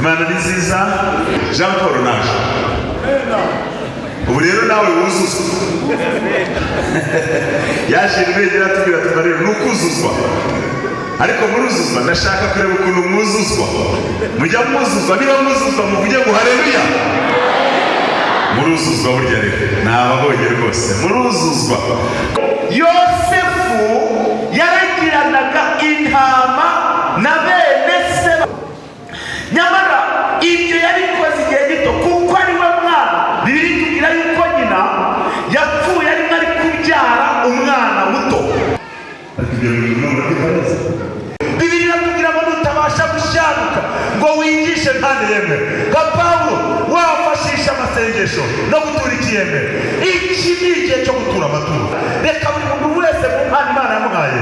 Imana ni nziza. Jean Paul naje ubu rero nawe wuzuzwa. Yaje rero atubwira ati rero nukuzuzwa, ariko muruzuzwa. Ndashaka kureba ukuntu mwuzuzwa. Mujya mwuzuzwa, niba mwuzuzwa muvuge ngo haleluya. Muruzuzwa burya rero nababonye rwose muruzuzwa. Yosefu yaragiranaga intama na bene se, nyamara ibyo yabikoze igihe gito kuko ari we mwana. Bibiri tubwira yuko nyina yapfuye arimo ari kubyara umwana muto. Bibiri iratubwira ngo nutabasha gushanuka ngo wigishe ntandeyeme nka Pawulo wafashisha amasengesho no gutura ikiyeme. Iki ni igihe cyo gutura amaturo. Reka buri muntu wese mu mpano Imana yamuhaye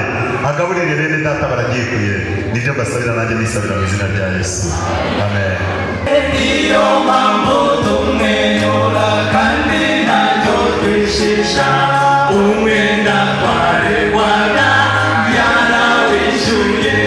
agaburire bene data baragikuye. Nibyo mbasabira nanjye nisabira mu izina rya Yesu, amen. Iyo mpamvu tumwenyura kandi ntacyo twishisha, umwenda twaregwaga yarawishyuye.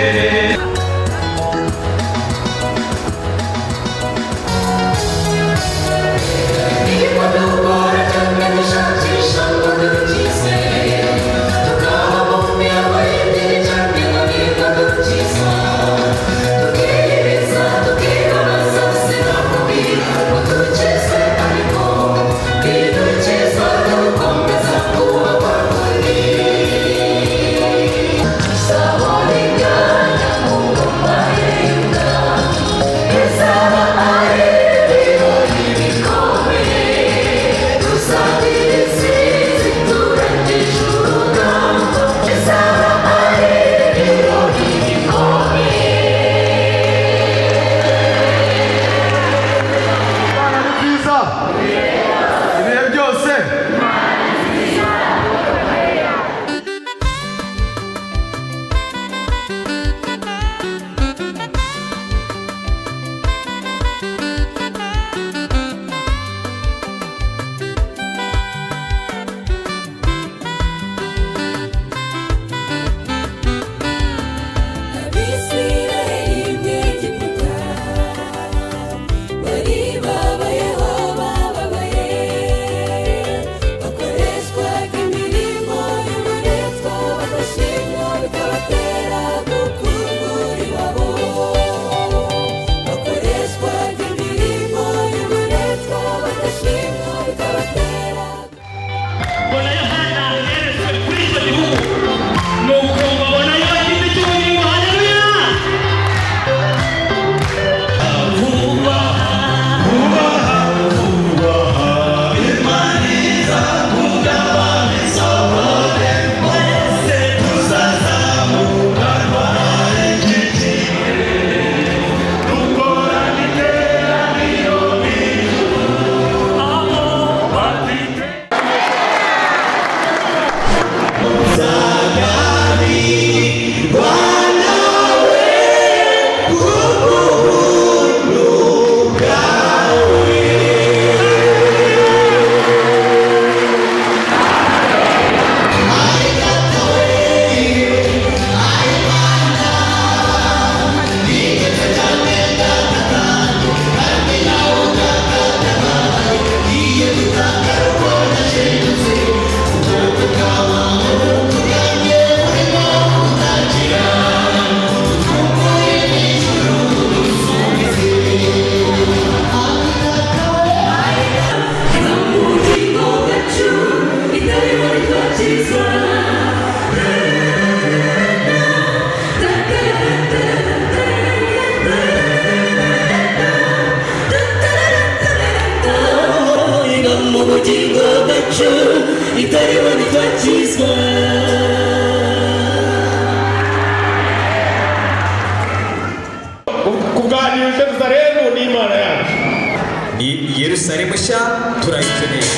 Yerusalemu nshya turayikeneye.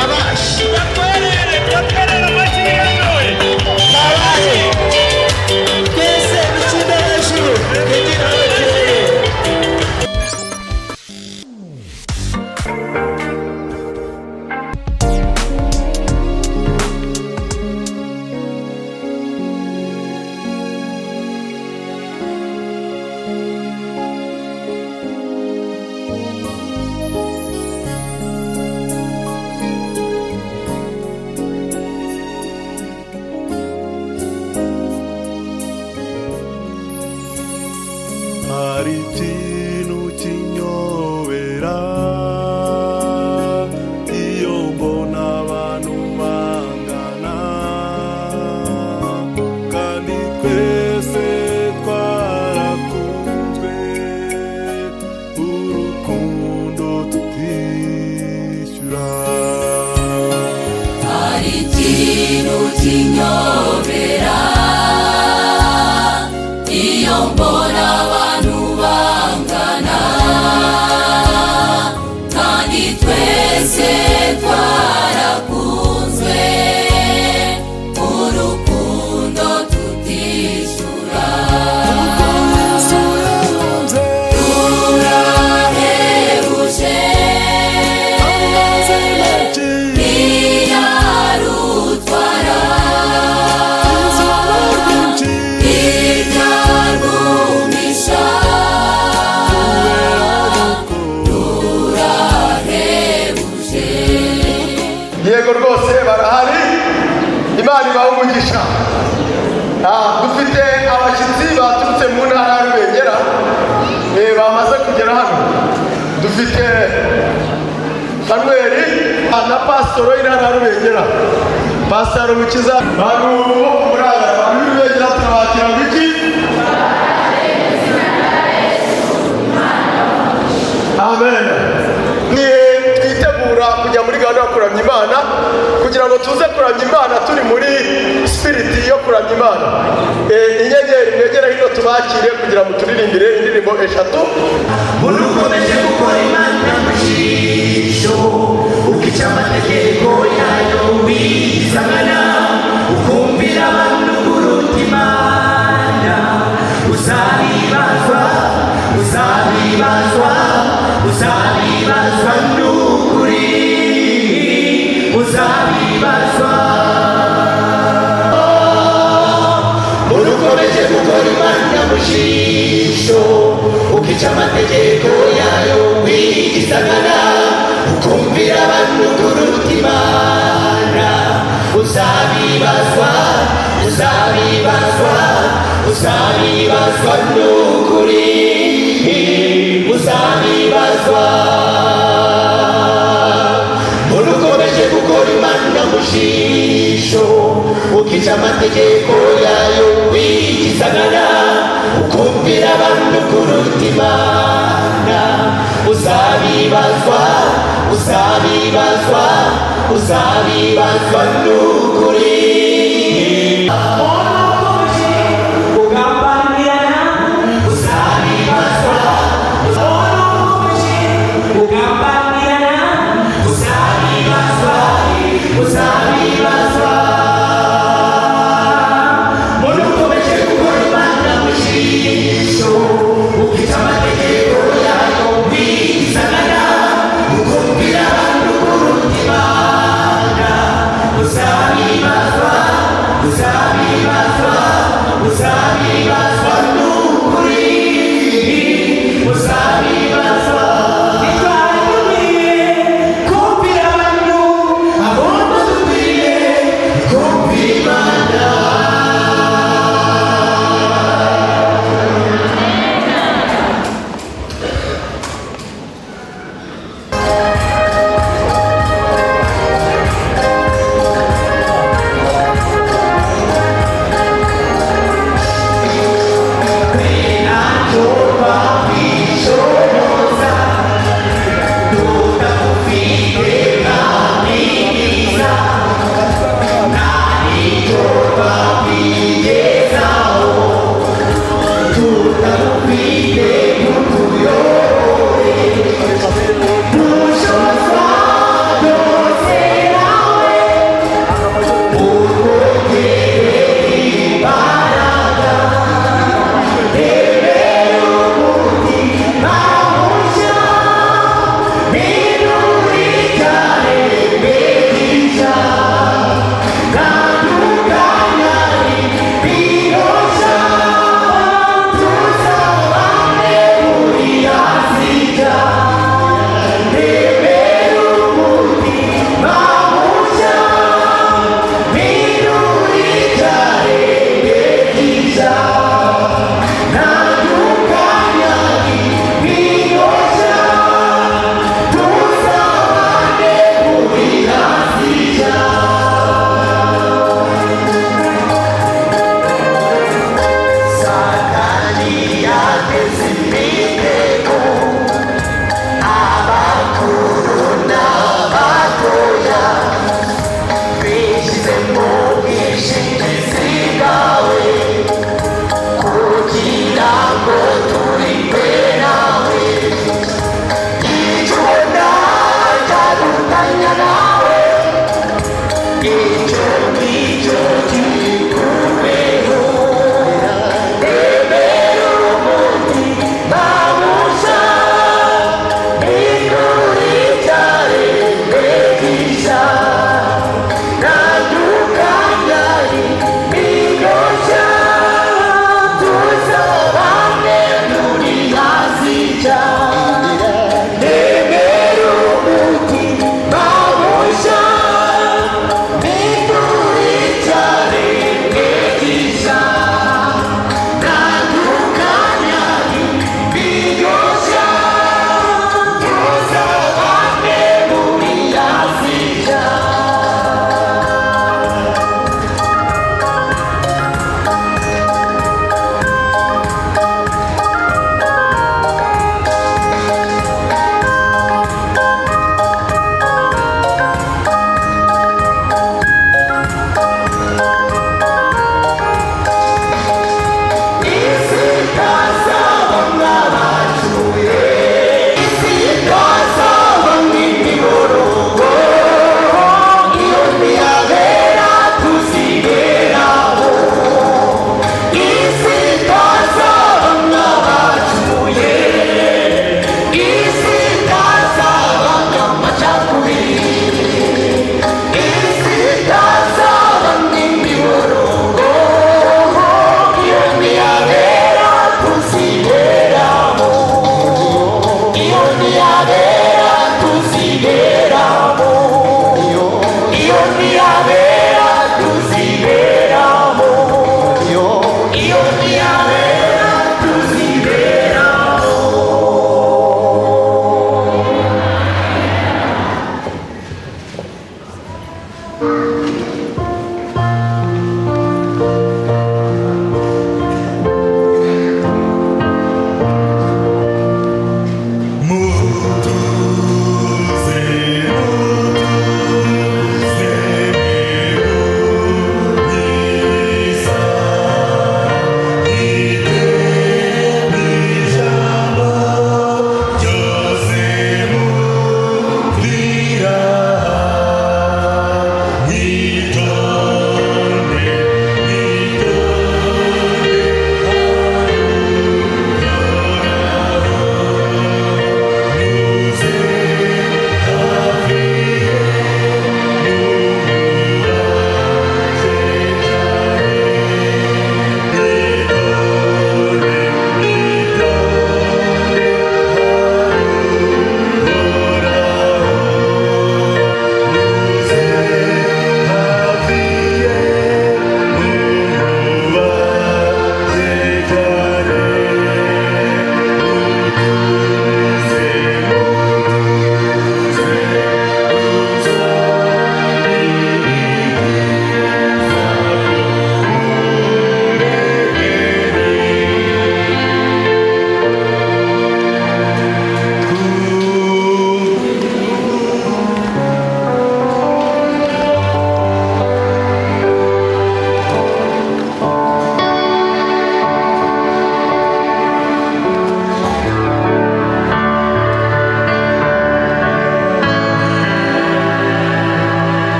Abash, batwerere amashyi y'intore. Manuel na pasitoro Irara Rubengera, pasitoro Mukiza, bantu bo kumuraga, bantu b'Irubengera turabakira biki? Amen. Twitegura kujya muri gahunda yo kuramya Imana kugira ngo tuze kuramya Imana turi muri spiriti yo kuramya Imana. Inyenyeri mwegera hino tubakire kugira ngo turirimbire indirimbo eshatu. Urukomeje gukora Imana mu jisho, ukica amategeko yayo wizangana, ukumvira abantu kuruta Imana. Uzabibazwa, uzabibazwa, uzabibazwa n'ukuri, uzabibazwa. Urukomeje gukora Imana mu jisho, ukica amategeko yayo wigisagara, ukumvira abantu kuruta Imana. Uzabibazwa, uzabibazwa, uzabibazwa n'ukuri, uzabibazwa. Urukomeje gukora Imana mu jisho, ukica amategeko yayo wigisagara, ukumvira abantu kuruta Imana. Uzabibazwa, uzabibazwa, uzabibazwa n'ukuri.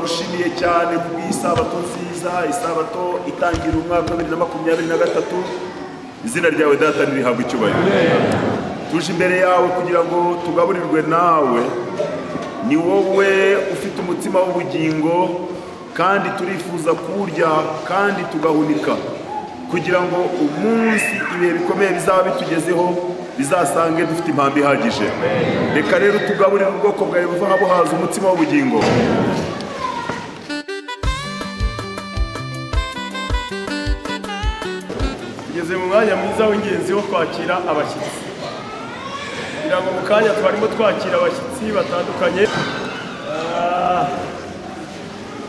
turagushimiye cyane kubw'isabato nziza, isabato itangira umwaka wa 2023. Izina ryawe data nirihabwa icyubahiro. Tuje imbere yawe kugira ngo tugaburirwe nawe. Ni wowe ufite umutima w'ubugingo, kandi turifuza kurya kandi tugahunika, kugira ngo umunsi ibihe bikomeye bizaba bitugezeho bizasange dufite impamvu ihagije. Reka rero tugaburire ubwoko bwawe buva buhaza umutima w'ubugingo. Tugeze mu mwanya mwiza w'ingenzi wo kwakira abashyitsi. Kugira ngo mu kanya twarimo twakira abashyitsi batandukanye,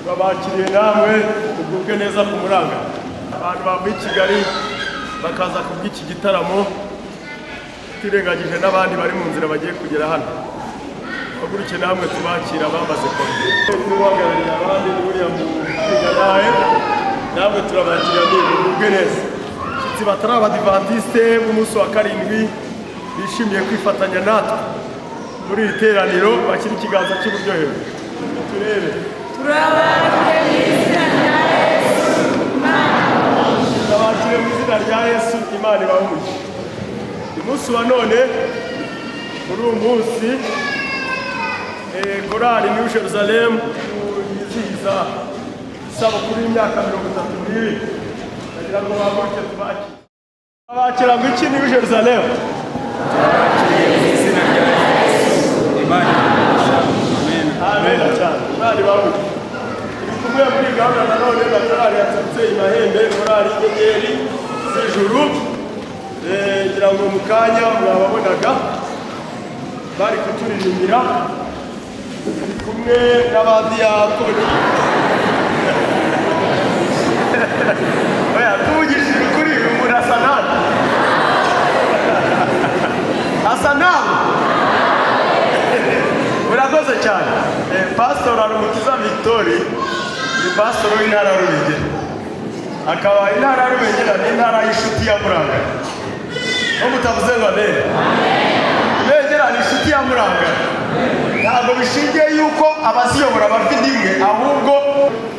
babakiriye namwe tugubwe neza ku Muranga. Abantu bavuye i Kigali bakaza kubw'iki gitaramo, twirengagije n'abandi bari mu nzira bagiye kugera hano. Baguruke namwe tubakira bamaze kongera. N'uhagarariye abandi ni buriya mu kwiga nawe, namwe turabakira mugubwe neza. Abashyitsi batari abadivantisite b'umunsi wa karindwi bishimiye kwifatanya natwe muri iri teraniro, bashyira ikiganza cy'iburyo hejuru. Turebe. Turabakire mu izina rya Yesu, turabakire mu izina rya Yesu, Imana ibahumuje. Umunsi wa none, muri uyu munsi, korali New Jerusalem yizihiza isabukuru y'imyaka 32. Kugira ngo bamuke tubakire. Abakira ngo iki New Jerusalem? Turabakire mu izina rya Yesu, Imana ibahumuje. Amen cyane. Imana ibahumuje. Kumwe muri gahunda na none na korali yatsatse imahembe, korali inyenyeri z'ijuru. Ngira ngo mu kanya mwababonaga bari kuturirimbira kumwe n'abadiyakoni. Oya, tuvugishije ukuri, uyu muntu asa nawe. Asa nawe. Murakoze cyane. Pastor Arumukiza Victory ni pastor w'intara ya Rubengera. Akaba intara ya Rubengera ni intara y'ishuti ya Muranga. Mutavuze ngo amen. Rubengera ni inshuti ya Muranga. Ntabwo bishingiye yuko abaziyobora bafite imwe, ahubwo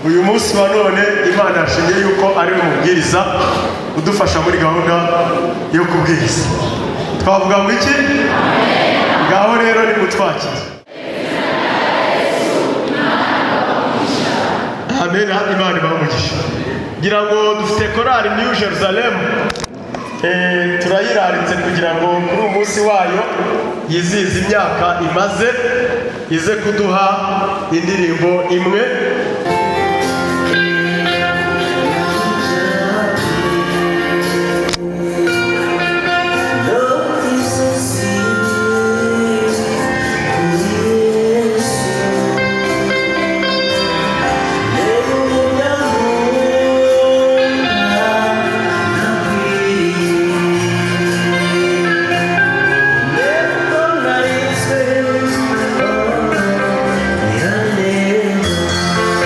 uyu munsi wa none Imana yashingiye yuko ari umubwiriza udufasha muri gahunda yo kubwiriza. Twavuga ngo iki? Ngaho rero ni mutwakire. Amen. Imana ibahumuje. Ngira ngo dufite korali New Jerusalem, turayiraritse kugira ngo kuri uyu munsi wayo yizihiza imyaka imaze, ize kuduha indirimbo imwe. Yeah.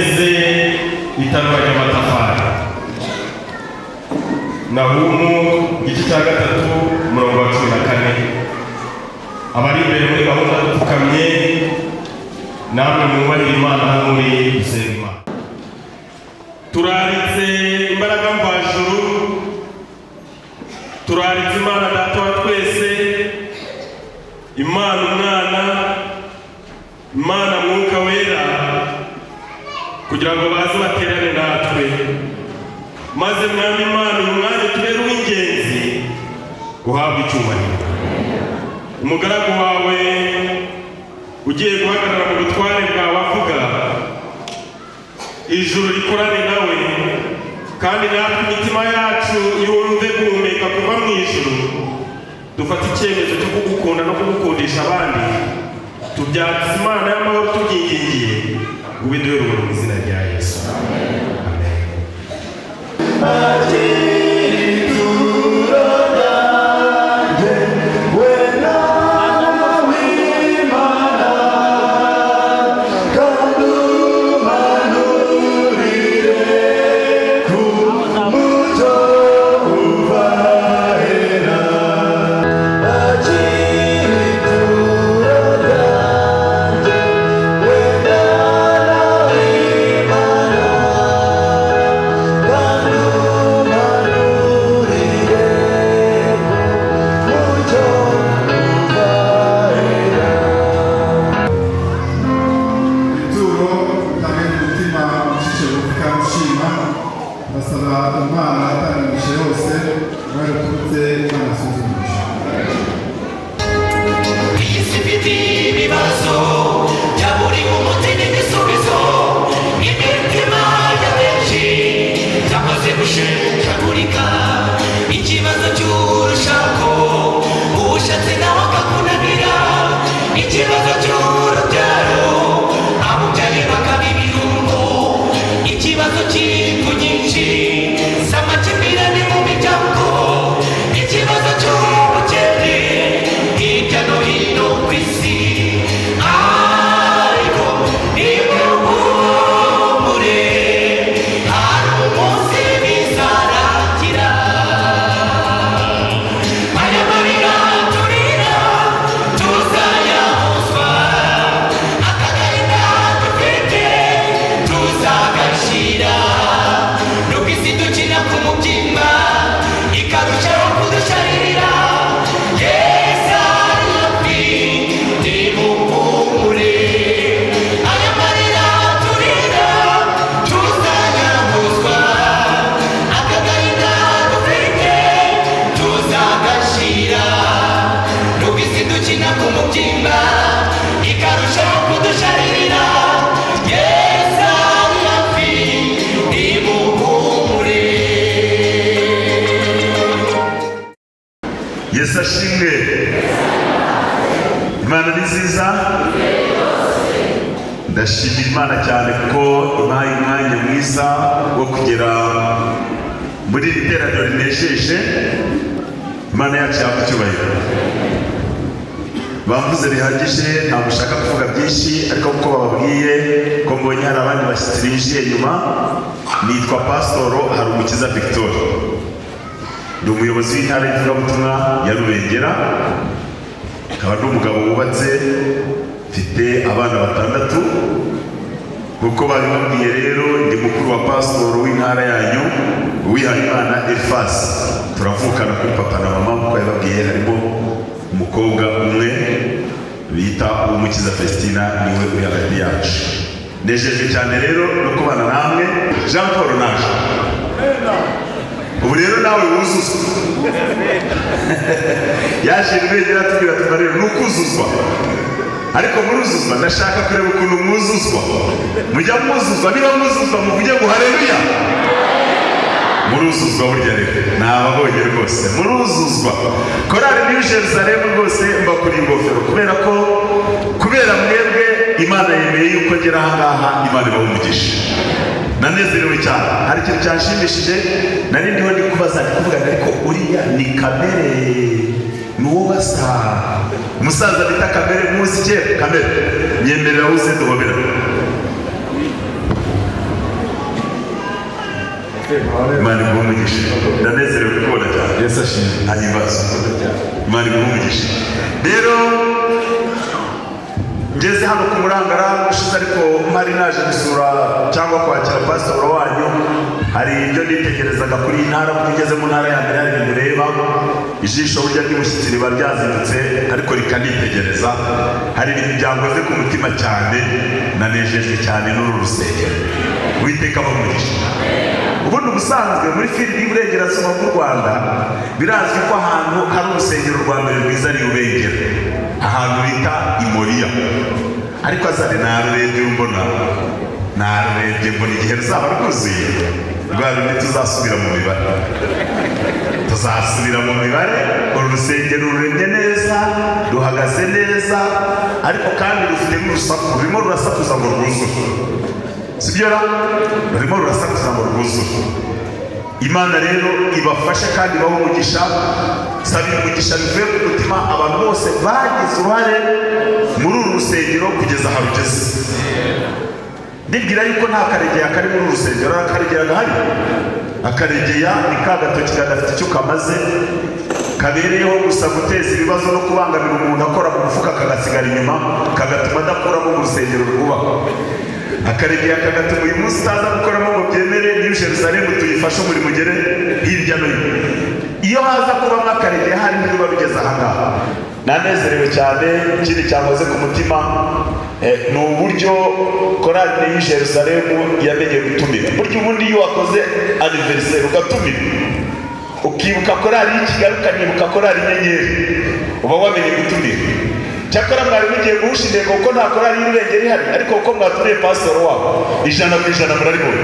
dukomeze itanura ry'amatafari. Nahumu igice cya 3 umurongo wa 14. Abari imbere muri gahunda dupfukamye, namwe mwubahire Imana muri gusenga Imana. Turaritse imbaraga mvajuru, turaritse Imana Data wa twese, Imana Umwana, Imana Mwuka Wera, kugira ngo baze baterane natwe, maze Mwami Imana uyu mwanya tubere uw'ingenzi, uhabwe icyubahiro. Umugaragu wawe ugiye guhagarara mu butware bwawe avuga, ijuru rikorane nawe, kandi natwe imitima yacu yumve guhumeka kuva mu ijuru. Dufata icyemezo cyo kugukunda no kugukundisha abandi, tubyatse Imana y'amahoro tubyingingiye, ubiduhe urugero mu izina rya Yesu. Yesu ashimwe. Imana ni nziza. Ndashimira Imana cyane kuko impaye umwanya mwiza wo kugera muri iri teraniro rinejeje. Imana yacu yahabwa icyubahiro. Bamvuze bihagije, ntabwo ushaka kuvuga byinshi, ariko kuko bababwiye ko mbonye hari abandi bashyitsi binjiye nyuma. Nitwa Pasitoro Harumukiza Victor, ni umuyobozi w'intara y'ivugabutumwa ya Rubengera, akaba ari umugabo wubatse, mfite abana 6. Kuko babibabwiye rero, ndi mukuru wa Pasitoro w'intara yanyu, Uwihayimana Elphas. Turavukana kuri papa na mama, kuko yababwiye harimo umukobwa umwe bita Uwumukiza Festina, niwe uri hagati yacu. Nejeje cyane rero no kubana namwe. Jean Paul naje, ubu rero nawe wuzuzwa. Yaje Rubengera atubwira ati rero ni ukuzuzwa, ariko muruzuzwa. Ndashaka kureba ukuntu mwuzuzwa. Mujya mwuzuzwa, niba mwuzuzwa muvuge ngo haleluya. Muruzuzwa burya rero, nababonye rwose muruzuzwa. Korali New Jerusalem rwose mbakuri ingofero, kubera mwebwe Imana yemeye yuko ngera ahangaha. Imana ibahe umugisha. Nanezerewe cyane. Hari ikintu cyanshimishije, nari ndiho ndi kubaza, ndi kuvuga ariko uriya ni Kamere, nuwo basa umusaza bita Kamere, muzi kera Kamere. Nyemerera uze duhobera. Imana iguhe umugisha. Ndanezerewe kubona cyane. Yesu ashimwe. Ahimbaza. Imana iguhe umugisha. Rero ngeze hano ku Murangara ushize, ariko mpari naje gusura cyangwa kwakira pasitoro wanyu. Hari ibyo nitegerezaga kuri iyi ntara, kuko ugeze mu ntara ya mbere hari ibintu ureba ijisho burya ry'umushyitsi riba ryazindutse ariko rikanitegereza. Hari ibintu byankoze ku mutima cyane, nanejejwe cyane n'uru rusengero. Uwiteka abamugisha. Ubundi ubusanzwe muri filimi y'Iburengerazuba bw'u Rwanda birazwi ko ahantu hari urusengero rwa mbere rwiza ari Rubengera, ahantu bita i Moriya. Ariko azane narurebye mbona igihe ruzaba rwuzuye rwa rundi tuzasubira mu mibare. Tuzasubira mu mibare. Uru rusengero ruremye neza, ruhagaze neza, ariko kandi rufite n'urusaku, rurimo rurasakuza ngo rwuzure. Sibyo ra? Rurimo rurasakuza ngo rwuzure. Imana rero ibafashe kandi ibahe umugisha. Sabira umugisha bivuye ku mutima abantu bose bagize uruhare muri uru rusengero kugeza aho rugeze. Ndibwira yuko nta karegeya kari muri uru rusengero. Akaregeya gahari. Akaregeya ni ka gatoki kadafite icyo kamaze, kabereyeho gusa guteza ibibazo no kubangamira umuntu akora mu mufuka kagasigara inyuma, kagatuma adakuramo mu rusengero rwubaka. Akaregeya kagatuma uyu munsi utaza gukoramo ngo byemere New Jerusalem tuyifashe umurimo ugere hirya no hino. Iyo haza kubamo akaregeya hari ntibiba bigeze aha ngaha. Nanezerewe cyane. Ikindi cyankoze ku mutima ni uburyo korali New Jerusalem yamenye gutumira. Burya ubundi iyo wakoze anniversaire ugatumira, ukibuka korali y'i Kigali ukanibuka korali Inyenyeri, uba wamenye gutumira. Cyakora mwari mugiye guhusha intego kuko nta korali y'Irengera ihari, ariko kuko mwatumiye pasitoro wabo 100% muraribona.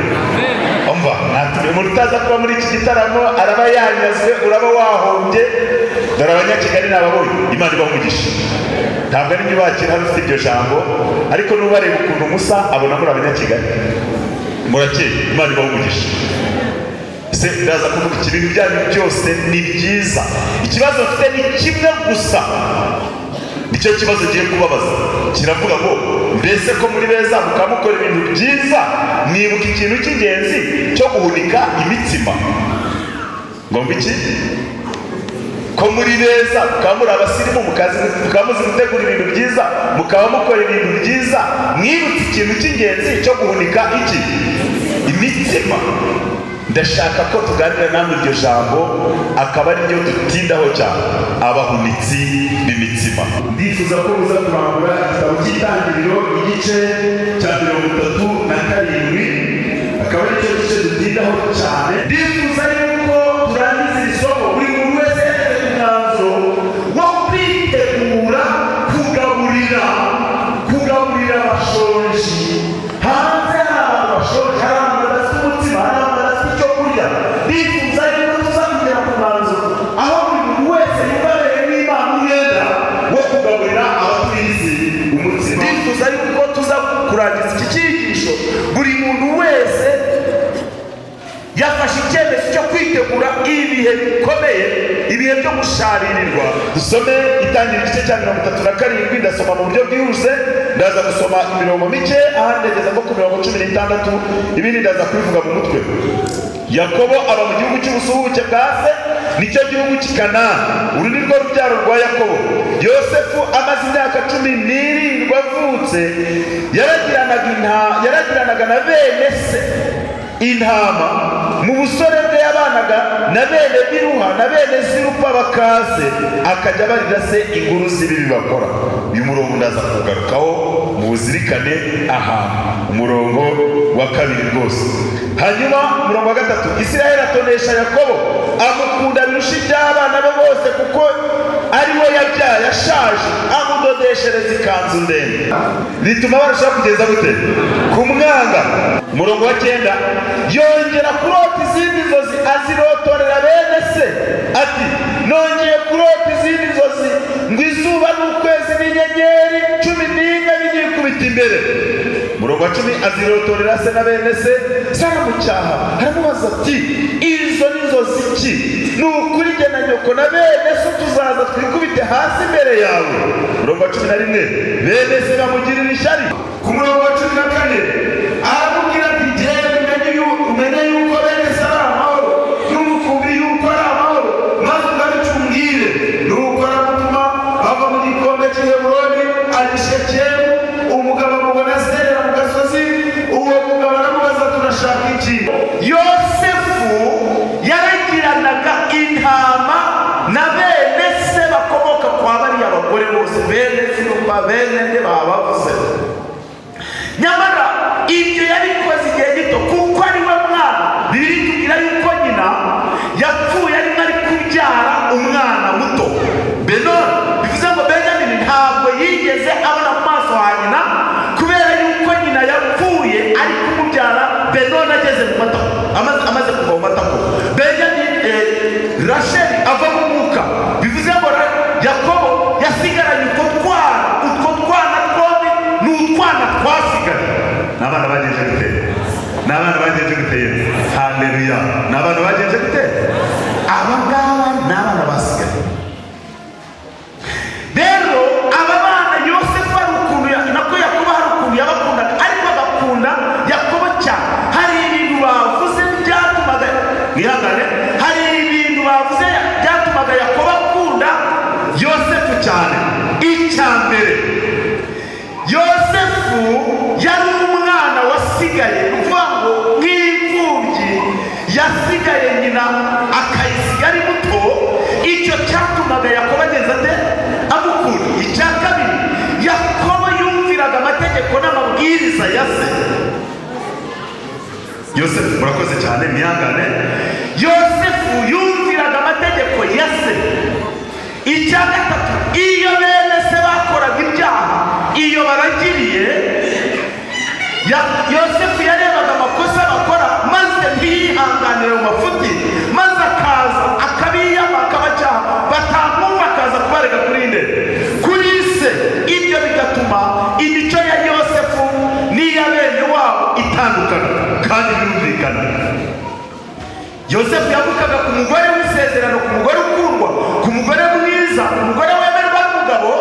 Umva, natumiye umuntu utaza kuba muri iki gitaramo araba yanyazwe, uraba wahombye. Dore abanyakigali n'ababonye. Imana ibahe umugisha. Ntabwo ari nyubakira hano ufite iryo jambo, ariko n'ubareba ukuntu musa abona muri abanyakigali. Murakeye. Imana ibahe umugisha. Se ndaza kuvuga ibintu byanyu byose ni byiza. Ikibazo mfite ni kimwe gusa. Nicyo kibazo giye kubabaza. Kiravuga ngo mbese ko muri beza mukamukora ibintu byiza, mwibuka ikintu cy'ingenzi cyo guhunika imitsima. Ngo mbiki? Ko muri beza mukamuri abasirimu mukamuzi gutegura ibintu byiza, mukaba mukora ibintu byiza, mwibutse ikintu cy'ingenzi cyo guhunika iki? Imitsima. Ndashaka ko tuganira namwe iryo jambo, akaba ari ryo dutindaho cyane, abahunitsi b'imitsima. Ndifuza ko muza kurangura igitabo cy'Itangiriro igice cya 37, akaba ari cyo gice dutindaho cyane. Ndifuza yuko turangiza iri somo buri muntu wese yafite umwanzuro wo kwitegura kugaburira abashonji. Hanze hari abantu bashonje, hari abantu badafite umutima, hari abantu badafite icyo kurya. Ndifuza yuko tuzagera ku mwanzuro aho buri muntu wese yubabereye n'Imana umwenda wo kugaburira abatuye isi umutsima. Ndifuza yuko tuza kurangiza iki cyigisho buri muntu wese yafashe icyemezo cyo kwitegura ibihe bikomeye, ibihe byo gusharirirwa. Dusome Itangiriro igice cya 37. Ndasoma mu buryo bwihuse, ndaza gusoma imirongo mike, ahandi ndageza nko ku mirongo 16, ibindi ndaza kubivuga mu mutwe. Yakobo aba mu gihugu cy'ubusuhuke bwa se, nicyo gihugu cy'i Kanani. Uru ni rwo rubyaro rwa Yakobo. Yosefu amaze imyaka 17 avutse, yaragiranaga na bene se intama. Mu busore bwe yabanaga na bene Biruha na bene Zirupa bakaze, akajya abarira se inkuru z'ibibi bakora. Uyu murongo ndaza kugarukaho mu buzirikane ahantu, umurongo wa 2 rwose. Hanyuma umurongo wa 3, Isiraheli atonesha Yakobo, amukunda birusha iby'abana be bose, kuko ari we yabyaye ashaje, amudodeshereza ikanzu ndende, bituma barushaho kugeza gute? Kumwanga. Umurongo wa 9, yongera kurota izindi nzozi azirotorera bene se, ati nongeye kurota izindi nzozi, ngo izuba n'ukwezi n'inyenyeri 11 binyikubita imbere. Umurongo wa 10, azirotorera se na bene se. Saramucyaha, aramubaza ati izo ni nzozi ki? Ni ukuri jye na nyoko na bene se tuzaza twikubite hasi imbere yawe. Umurongo wa 11, bene se bamugirira ishyari. Ku murongo wa 14, aramubwira ati jyewe umenye yuko bene se ari Yosefu yaragiranaga intama na bene se bakomoka kwa bariya bagore bose, bene Silpa, bene nde babavuze. Nyamara ibyo yabikoze igihe gito kuko ari we mwana. Bibiri tubwira yuko nyina yapfuye arimo ari kubyara umwana muto Benoni. Bivuze ngo Benjamin ntabwo yigeze abona mu maso ha nyina kubera yuko nyina yapfuye ari kumubyara Benoni ageze mu matako, amaze kuva mu matako. Benjamin Rasheli ava mu mwuka. Bivuze ngo Yakobo yasigaranye utwo twana twombi ni utwana twasigaye. N'abana bagenje gute? N'abana bagenje gute? Haleluya! N'abana bagenje gute? Aba ngaba n'abana basigaye. Rero aba bana Yosefu ari ukuntu nako Yakobo hari ukuntu yabakundaga, ariko agakunda Yakobo cyane. Hari ibintu bavuze byatumaga mwihangane, hari ibintu bavuze byatumaga Yakobo akunda Yosefu cyane. Icya mbere, Yosefu yari umwana wasigaye, uvuga ngo nk'imfubyi yasigaye nyina akayisiga ari muto. Icyo cyatumaga Yakobo ageze ate amukunda. Icya kabiri, Yakobo yumviraga amategeko n'amabwiriza ya se. Yosefu, murakoze cyane mwihangane. Yosefu yumviraga amategeko ya se. Icya gatatu, iyo bene se bakoraga ibyaha, iyo baragiriye, Yosefu yarebaga amakosa bakora maze ntiyihanganire mu mafuti, maze akaza akabiyama akabacyaha, batamwumva akaza kubarega kuri nde? Kuri se. Ibyo bigatuma imico ya Yosefu n'iya bene wabo itandukana kandi yumvikana. Yosefu yavukaga ku mugore w'isezerano, ku mugore ukundwa, ku mugore mwiza, ku mugore wemerwa n'umugabo,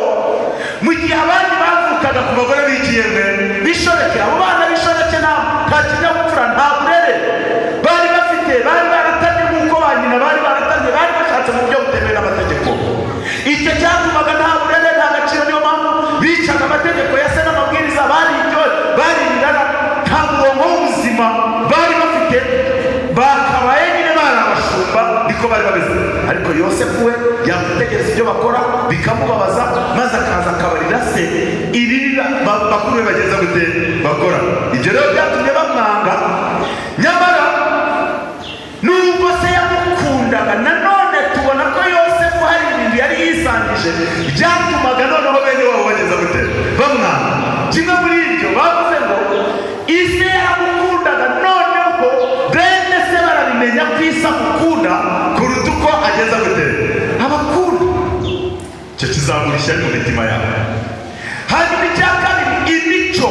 mu gihe abandi bavukaga ku bagore b'ikiyemwe b'ishoreke. Abo bana b'ishoreke nta kinyabupfura, nta burere bari bafite, bari baratamye nk'uko ba nyina bari baratamye, bari bashatse mu buryo butemewe n'amategeko. Icyo cyatumaga nta burere, nta gaciro. Niyo mpamvu bicaga amategeko ya se n'amabwiriza, baririraga, nta murongo w'ubuzima bari bafite, bakabaye nyine bari abashumba, niko bari bameze. Ariko Yosefu we yategereza ibyo bakora bikamubabaza, maze akaza akabarira se ibibi bakuru be bageza gute bakora. Ibyo rero byatumye bamwanga. Nyamara nubwo se yamukundaga, nanone tubona ko Yosefu hari ibintu yari yisangije byatumaga noneho bene wabo bageza gute bamwanga. Kimwe muri ibyo bavuze ngo ise yamukundaga, noneho bene se barabimenya ko ise amukunda kuruta uko ageza gute abakunda. Icyo kizamurisha mu mitima yabo. Hanyuma icya kabiri, imico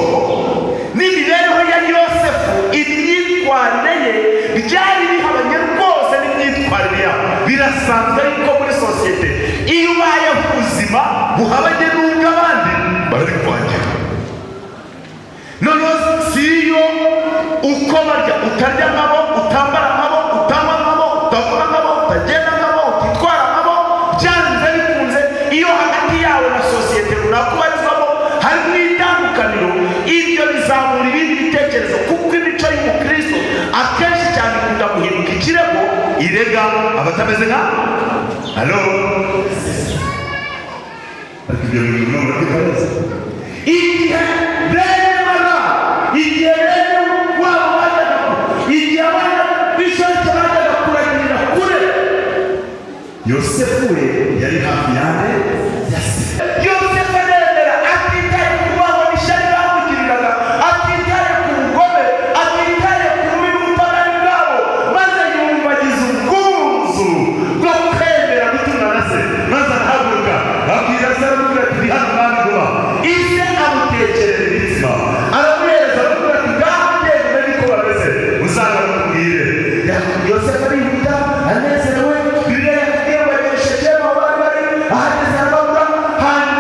n'imibereho ya Yosefu, imyitwarire ye byari bihabanye rwose n'imyitwarire yabo. Birasanzwe ariko muri sosiyete iyo ubayeho ubuzima buhabanye n'ubw'abandi barabikwangira. Noneho si iyo uko barya, utarya nkabo, utambara nkabo, utanywa nkabo, utavuga nkabo, utagenda nkabo, utitwara nkabo, byanze bikunze iyo hagati yawe na sosiyete runaka ubarizwamo harimo itandukaniro, ibyo bizamura ibindi bitekerezo, kuko imico y'umukristo akenshi cyane ikunda guhinduka ikirego irega abatameze nka halo. Igihe bene wabo bajyaga, igihe abana b'ishoreke bajyaga kuragirira kure, Yosefu we yari hafi yande ya se. Yosefu aremera, atitaye ku rwango n'ishyari bamugiriraga, atitaye ku bugome, atitaye ku bubi n'ubupagani bwabo, maze yumva agize ubwuzu bwo kwemera gutumwa na se, maze arahaguruka abwira se aramubwira ati ndi hano mwami vuba. Ise amutekerera imitima, aramuhereza aramubwira ati ngaho ugende niko bameze, uzanamubwire. Yosefu arihuta anezerewe, Bibiliya yakubwiye ngo yageze Shekemu aho bari ahageze arababura. Hanyuma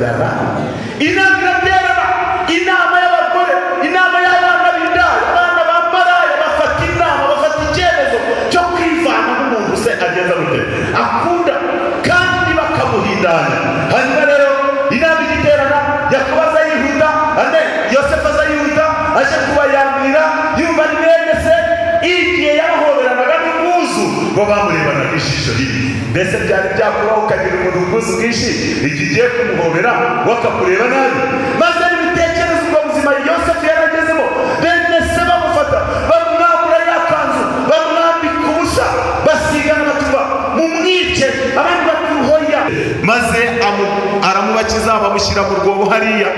iraterana, inama iraterana, inama y'abagore, inama y'abana b'indaya, abana b'amaraya bafata inama, bafata icyemezo cyo kwivana n'umuntu se agenda gute akunda kandi bakamuhindanya. Hanyuma rero inama igiterana, Yakobo aza yihuta, Yosefu aza yihuta, aje kubayambira yumva ni bene se. Igihe yahoberanaga n'ubwuzu ngo bamurebanaga ijisho ribi. Mbese byari byakubaho ukagira umuntu ubwuzu bwinshi igihe ugiye kumuhobera wakakureba nabi, maze n'ibitekerezo ubwo buzima Yosefu yaragezemo, bene se bamufata bamwambura ya kanzu, bamwambika ubusa, basigana batuba mumwice, abandi batuhoya, maze aramubakiza bamushyira mu rwobo hariya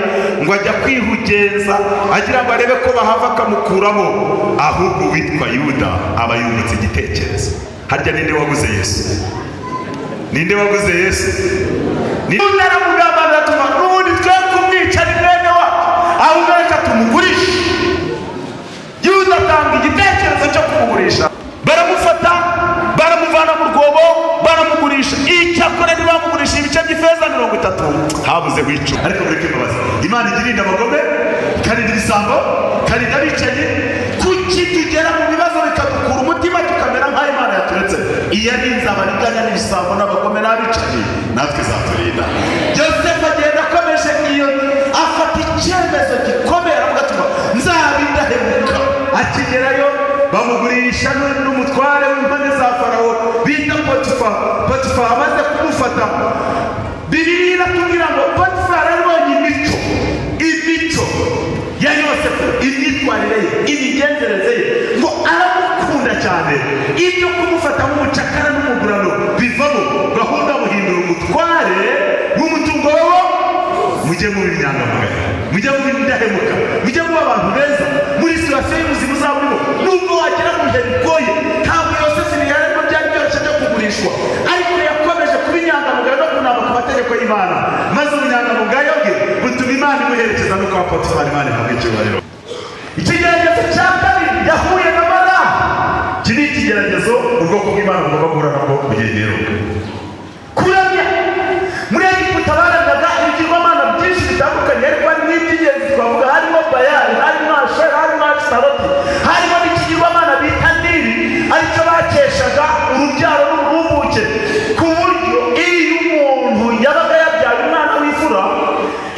ngo ajya kwihugenza agira ngo arebe ko bahava akamukuramo. Ahubwo witwa Yuda aba yungutse igitekerezo. Harya ninde waguze Yesu? Ninde waguze Yesu? Yuda aramugambana atuma n'ubundi twe kumwica ni mwene wacu, ahubwo reka tumugurishe. Yuda atanga igitekerezo cyo kumugurisha, baramufata baramuvana mu rwobo baramugurisha. Icyakora ntibamugurisha ibice by'ifeza 30, habuze wicu. Ariko mureke mbabazi, Imana igirinda abagome, ikarinda ibisambo, ikarinda abicanyi. Kuki tugera mu bibazo bikadukura umutima tukamera nk'aho Imana yaturetse? Iyo ari inzabariganya n'ibisambo n'abagome n'abicanyi, natwe izaturinda. Yosefu agenda akomeje iyo, afata icyemezo gikomeye, aravuga ati nzabidahemuka. Akigerayo bamugurisha n'umutware w'impande za Farawo bita Potifa. Potifa amaze kumufata, Bibiliya iratubwira ngo Potifa yarabonye imico ya Yosefu, imyitwarire ye, imigenzereze ye, ngo aramukunda cyane. Ibyo kumufata nk'umucakara n'umugurano bivamo gahunda muhindura umutware w'umutungo wabo. Mujye mu binyangamugayo, mujye mu bindahemuka, mujye mu abantu beza muri situasiyo y'ubuzima uzaburiho. Nubwo wagera mu bihe bigoye, ntabwo Yosefu yararimo byari byoroshye byo kugurishwa, ariko yakomeje kuba inyangamugayo no kunama ku mategeko y'Imana, maze ubunyangamugayo bwe butuma Imana imuherekeza no kwa Potifa. Imana ihabwe icyubahiro. Ikigeragezo cya kabiri yahuye na Mara. Iki ni ikigeragezo ubwoko bw'Imana bugomba guhura nabwo mu gihe giheruka. Kuramya muri Egiputa baramyaga ibigirwamana byinshi bitandukanye, ariko hari n'iby'ingenzi twavuga, harimo Bayali, harimo Ashera, harimo Ashitaroti, harimo n'ikigirwamana bita Nili, aricyo bakeshaga urubyaro n'uburumbuke, ku buryo iyo umuntu yabaga yabyaye umwana w'imfura,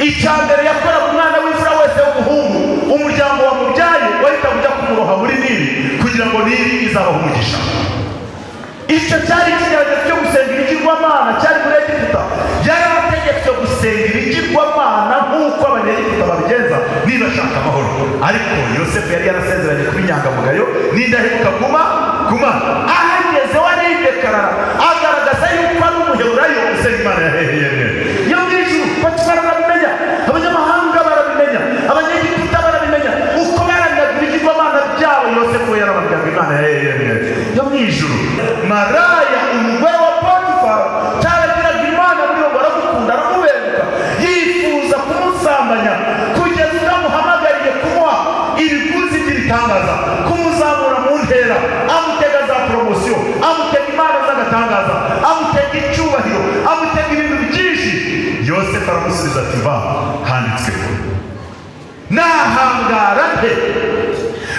icya mbere yakoraga umwana w'imfura wese w'umuhungu, umuryango wamubyaye wahita ujya kumuroha muri Nili kugira ngo Nili izabaho umugisha. Icyo cyari ikigeragezo cyo gusenga ibigirwamana cyari muri Egiputa. Yari ategetswe gusenga ibigirwamana nk'uko Abanyegiputa babigenza niba ashaka amahoro. Ariko Yosefu yari yarasezeranye kuba inyangamugayo n'indahemuka kuma ahageze waridekarara, agaragaza yuko ari umuheburayo usenga Imana yaheheye. Yo mu ijuru Potifa barabimenya, abanyamahanga barabimenya, Abanyegiputa barabimenya, uko baramyaga ibigirwamana byabo Yosefu yarababwiraga Imana yaheheye. Yo mu ijuru Maraya umugore wa Potifa cyaragiraga Imana muri bo, baramukunda aramubenguka, yifuza kumusambanya kugeza utamuhamagariye kumuha ibiguzi by'ibitangaza, kumuzamura mu ntera, amutega za poromosiyo, amutega impano z'agatangaza, amutega icyubahiro, amutega ibintu byinshi. Yosefu aramusubiza ati va, handitswe ngo nahangara nte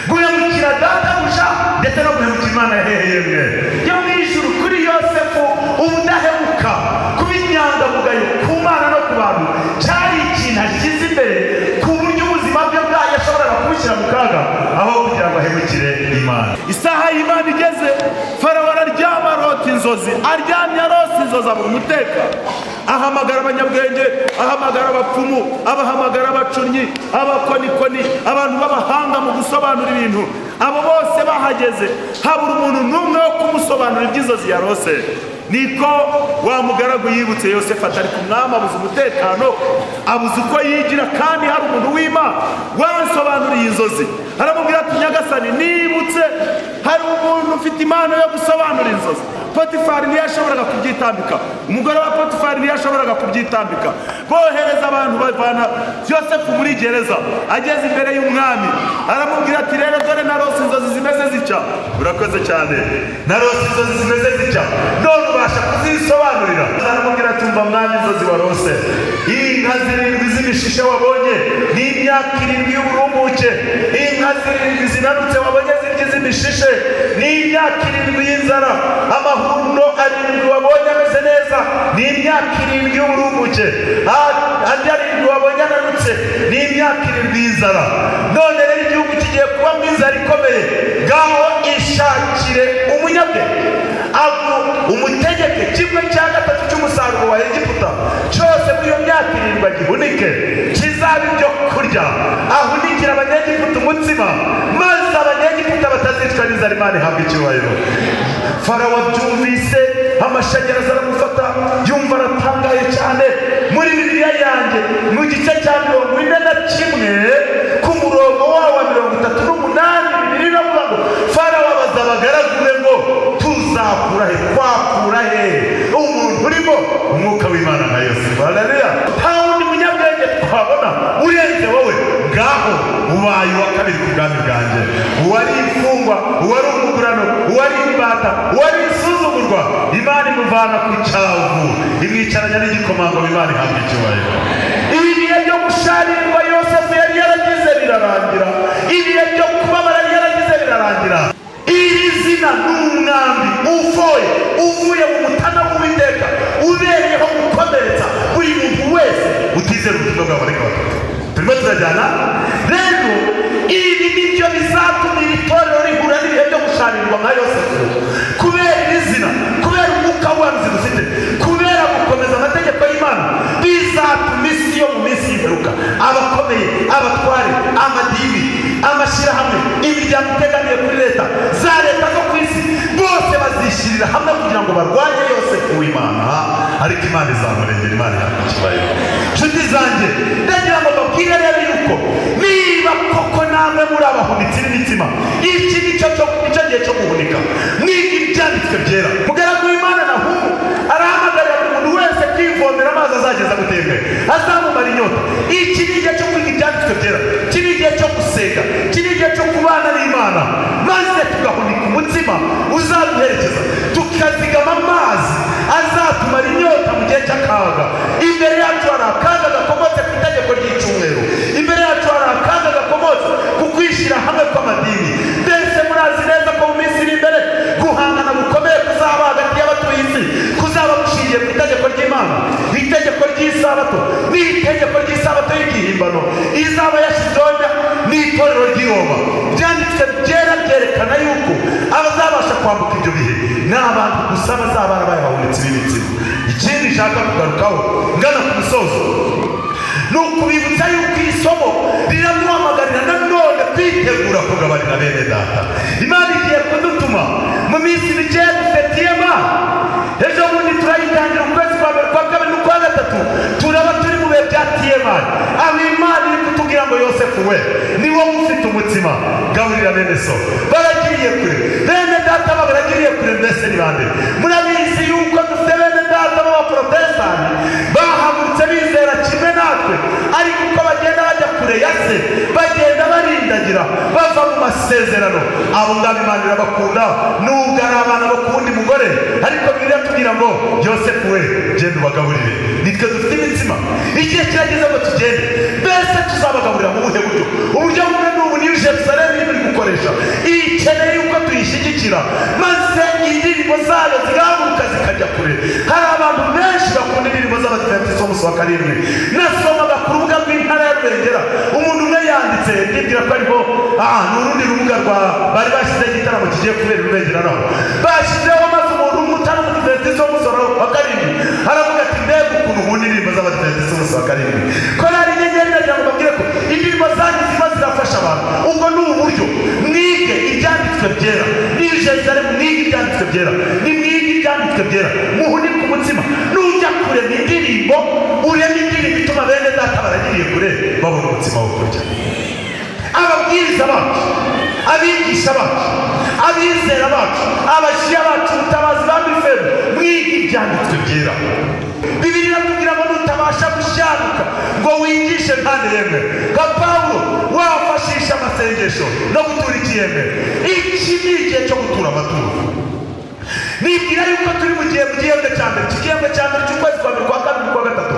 guhemukira databuja ndetse no guhemukira Imana yaheheye. Yo mu ijuru kuri Yosefu ubudahemuka, kuba inyangamugayo ku Mana no ku bantu cyari ikintu ashyize imbere, ku buryo ubuzima bwe bwayo yashoboraga kubushyira mu kaga aho kugira ngo ahemukire Imana. Isaha y'Imana igeze, Farawo araryama arota inzozi, aryamye arose inzozi abura umutekano, ahamagara abanyabwenge, ahamagara abapfumu, abahamagara abacunnyi, abakonikoni, abantu b'abahanga mu gusobanura ibintu. Abo bose bahageze, habura umuntu n'umwe wo kumusobanurira iby'inzozi yarose. Niko wa mugaragu yibutse Yosefu atari ku mwami, abuze umutekano, abuze uko yigira, kandi hari umuntu w'Imana wansobanuriye inzozi. Aramubwira ati nyagasani, nibutse hari umuntu ufite impano yo gusobanura inzozi. Potifari ntiyashoboraga kubyitambika, umugore wa Potifari ntiyashoboraga kubyitambika. Bohereza abantu bavana Yosefu muri gereza, ageze imbere y'umwami aramubwira ati rero dore narose inzozi zimeze zitya. Urakoze cyane, narose inzozi zimeze zitya, none ubasha kuzisobanurira. Aramubwira ati umva mwami, inzozi warose inka zirindwi z'imishishe wabonye n'imyaka 7 y'uburumbuke, inka zirindwi zinanutse wabonye zirya z'imishishe n'imyaka 7 y'inzara, amahundo 7 wabonye ameze neza n'imyaka 7 y'uburumbuke, andi 7 wabonye ananutse n'imyaka 7 y'inzara. None rero igihugu kigiye kuba mu inzara ikomeye, ngaho ishakire umunyabwenge umutegeke 1/3 cy'umusaruro wa Egiputa cyose muri iyo myaka 7 agihunike, kizaba ibyo kurya, ahunikira abanyegiputa umutsima, maze abanyegiputa batazicwa n'inzara. Imana ihabwa icyubahiro. Farawo abyumvise, amashanyarazi aramufata, yumva aratangaye cyane. Muri Bibiliya yanjye mu gice cya 41 ku murongo wa 38 Bibiliya iravuga ngo Farawo abaza abagaragu be ngo tuzakura he, twakura he umuntu urimo umwuka w'Imana nka Yosefu. Haleluya. Nta wundi munyabwenge twabona urenze wowe, ngaho ubaye uwa kabiri ku bwami bwanjye. Uwari imfungwa, uwari umugurano, uwari imbata, uwari insuzugurwa, Imana imuvana ku cyavu imwicaranya n'igikomangoma. Imana ihabwa icyubahiro. Ibihe byo gusharirwa Yosefu yari yaragize birarangira, ibihe byo kubabara yari yaragize birarangira. Iri zina n'umwambi ufoye uvuye mu mutana w'Uwiteka ubereyeho gukomeretsa buri muntu wese utizera ubutumwa bwawe. Reka turimo turajyana rero, ibi nibyo bizatuma iri torero rihura n'ibihe byo gusharirwa nka Yosefu, kubera iri zina, kubera umwuka w'ubuhanuzi dufite, kubera gukomeza amategeko y'Imana. Bizatuma isi yo mu minsi y'imperuka, abakomeye, abatware, amadini, amashyirahamwe, imiryango itegamiye kuri leta, za leta zo ku isi, bose bazishyirira hamwe kugira ngo barwanye Yosefu w'Imana. Ariko Imana izamurengera. Imana ihabwa icyubahiro. Nshuti zanjye, ndagira ngo mbabwire rero yuko niba koko namwe muri abahunitsi b'imitima, iki nicyo gihe cyo guhunika. Mwiga ibyanditswe byera. Mugaragu w'Imana Nahumu arahamagarira buri muntu wese kwivomera amazi azageza gutembe, azamumara inyota. Iki ni igihe cyo kwiga ibyanditswe byera, iki ni igihe cyo gusenga, iki ni igihe cyo kubana n'Imana, maze tugahunika umutsima uzaduherekeza, tukazigama amazi azatumara inyota mu gihe cy'akaga. Imbere yacu hari akaga gakomotse ku itegeko ry'icyumweru, imbere yacu hari akaga gakomotse ku kwishyira hamwe kw'amadini. Mbese murazi neza ko mu minsi iri imbere guhangana gukomeye kuzaba hagati y'abatuye isi kuzaba gushingiye ku itegeko ry'Imana. Itegeko ry'isabato ni itegeko ry'isabato y'igihimbano izaba yashyizeho n'itorero ry'i Roma. Byanditswe byera byerekana yuko abazabasha kwambuka ibyo bihe ni abantu gusa bazaba barabaye abahunitsi b'imitsima. Ikindi nshaka kugarukaho ngana ku musozo ni ukubibutsa yuko iri somo riramuhamagarira nanone kwitegura kugabanira bene data. Imana igiye kudutuma mu minsi mike dufetiyema, ejo bundi turayitangira ukwezi kwa mbere, kwa kabiri n'ukwa gatatu turaba turi mu bihe bya tiyemani. Aho Imana iri kutubwira ngo Yosefu we niwo ufite umutsima, gaburira bene so. Baragiriye kure bene data, baragiriye kure. Mbese ni bande? Murabizi yuko dufite bene data b'abaprotestani bahagurutse bizera kimwe natwe, ariko uko bagenda bajya kure ya se bagenda barindagira bava mu masezerano. Abo ngabo Imana irabakunda nubwo ari abana bo ku wundi mugore, ariko Bibiliya tubwira ngo Yosefu we genda ubagaburire. Nitwe dufite imitsima, igihe kirageze ngo tugende. Mbese tuzabagaburira mu buhe buryo? Uburyo bumwe n'ubu niyo Yerusalemu iri gukoresha, ikeneye yuko tuyishyigikira, maze indirimbo zayo zigahaguruka zikajya kure. Hari abantu benshi bakunda indirimbo z'Abadiventisti b'umunsi wa karindwi. Nasomaga ku rubuga rw'Intara ya Rubengera, umuntu umwe yanditse, ndibwira ko ariho ni urundi rubuga bari bashyizeho igitaramo kigiye kubera i Rubengera, naho bashyizeho maze umuntu umwe utari Umudiventisti w'umunsi wa karindwi aravuga ati mbega ukuntu nkunda indirimbo z'Abadiventisti b'umunsi wa karindwi. Korali Inyenyeri iragira ngo mbabwire ko indirimbo zanyu ziba zirafasha abantu. Ubwo ni uburyo mwige ibyanditswe byera. Niyo Yerusalemu mwige ibyanditswe byera, nimwige ibyanditswe byera, muhunike umutsima. Nujya kurema indirimbo, urema indirimbo ituma bene data baragiriye kure babona umutsima wo kurya. Ababwiriza bacu, abigisha bacu, abizera bacu, abashyira bacu, ubutabazi ba Mifemu, mwige ibyanditswe byera. Bibiliya iratubwira ngo nutabasha gushyanuka ngo wigishe ntanehemwe, nka Pawulo wafashisha amasengesho no gutura ikiyemwe. Iki ni igihe cyo gutura amaturo. Nibwira yuko turi mu gihembwe cya mbere, igihembwe cya mbere cy'ukwezi kwa mbere, kwa kabiri, kwa gatatu.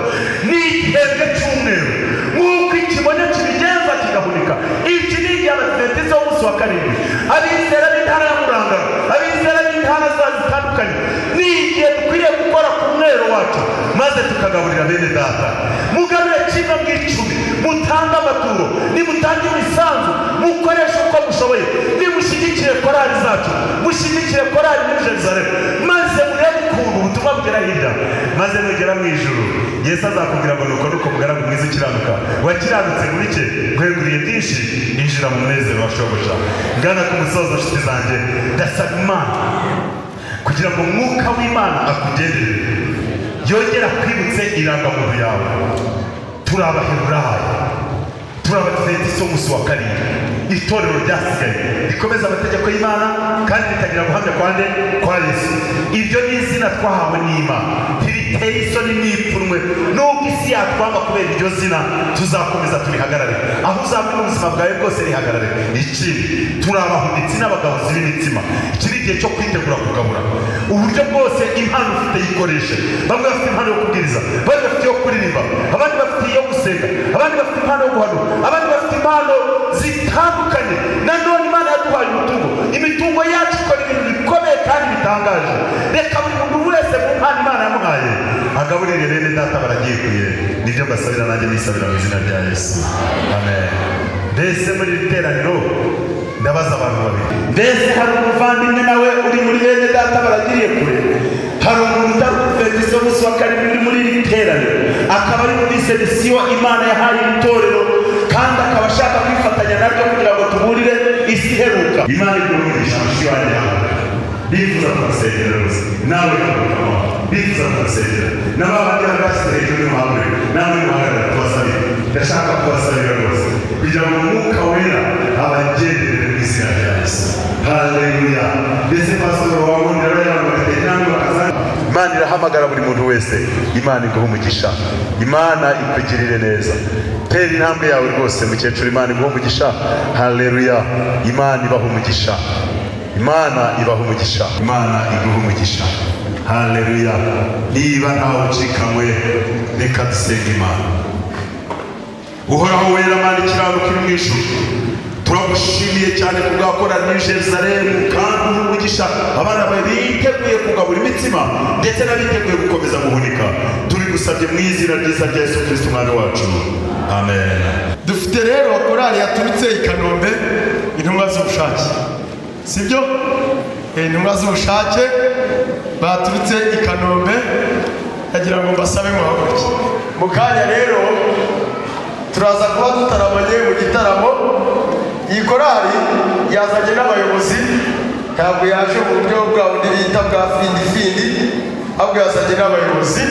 Ni igihembwe cy'umweru nk'uko ikibone kibigenza kigahunika. Iki ni igihe abadiventisti b'umunsi wa karindwi, abizera b'intara ya Murangara, abizera b'intara zitandukanye, ni igihe dukwiriye gukora ku mwero wacu maze tukagaburira bene data. Mugabire kimwe mu icumi, mutange amaturo, nimutange imisanzu, mukoreshe uko mushoboye, nimushyigikire korali zacu, mushyigikire korali muri Jerusalem, maze murebe ukuntu ubutumwa bugera hirya, maze nugera mu ijuru Yesu azakubwira ngo nuko nuko mugaragu mwiza ukiranuka, wakiranutse muri cye, nkweguriye byinshi, injira mu munezero wa shobuja. Ngana ku musozo nshuti zanjye, ndasaba Imana kugira ngo umwuka w'Imana akugendere, yongera kwibutse irangamuntu yawe. Turi Abaheburayo, turi Abadiventisti b'umunsi wa karindwi, itorero ryasigaye rikomeza amategeko y'Imana kandi ritagira guhamya kwande kwa Yesu. Ibyo ni izina twahawe n'Imana, ntiriteye isoni n'ipfunwe. Nubwo isi yatwanga kubera iryo zina, tuzakomeza turihagarare. Aho uzabona ubuzima bwawe bwose rihagarare. Ikindi, turi abahunitsi n'abagabuzi b'imitsima. Iki ni igihe cyo kwitegura kugabura. Uburyo bwose impano ufite yikoreshe. Bamwe bafite impano yo kubwiriza, abandi bafite iyo kuririmba, abandi bafite iyo gusenga, abandi bafite impano yo guhanura, abandi bafite impano zitandukanye. Nanone Imana yaduhaye imitungo yacu ikora ibintu bikomeye kandi bitangaje. Reka buri muntu wese mu mpano Imana yamuhaye agaburire bene data baragikuye. Nibyo mbasabira, nanjye nisabira mu izina rya Yesu, amen. Mbese muri iri teraniro ndabaza abantu babiri, mbese hari umuvandimwe nawe uri muri bene data baragiriye kure? Hari umuntu utari umudiventisti w'umunsi wa karindwi uri muri iri teraniro, akaba ari muri misiyo Imana yahaye iri torero, kandi akaba ashaka kwifatanya naryo kugira ngo tuburire isi iheruka? Imana igurumisha amashyi wanjye hamwe, bifuza kumusengera rwose. Nawe bifuza kumusengera, n'abandi bahagaze hejuru y'umuhamwe, namwe muhagarara tubasabire. Ndashaka kubasabira rwose kugira ngo umwuka wera abagenderere mu izina rya Yesu. Haleluya. Mbese pastor wabonera y'abantu namwe bakazana. Imana irahamagara buri muntu wese, Imana iguha umugisha, Imana ikugirire neza. Tera intambwe yawe rwose mukecuru, Imana iguha umugisha. Haleluya. Imana ibaha umugisha, Imana ibaha umugisha, Imana iguha umugisha. Haleluya. Niba ntawe ucikamwe, reka dusenge Imana. Uhoraho wera Mana ikiranuka iri mu ijuru, turagushimiye cyane ku bwakora muri Jerusalem, kandi umugisha abana bawe biteguye kugabura imitsima ndetse n'abiteguye gukomeza guhunika. Turi gusabye mu izina ryiza rya Yesu Kristo umwami wacu, amen. Dufite rero korali yaturutse i Kanombe, intumwa z'ubushake, sibyo? Intumwa z'ubushake baturutse i Kanombe, ndagira ngo mbasabe muhaguruke. Mu kanya rero turaza kuba dutaramanye mu gitaramo. Iyi korali yazanye n'abayobozi, ntabwo yaje mu buryo bwa bundi bita bwa findi, ahubwo yazanye n'abayobozi.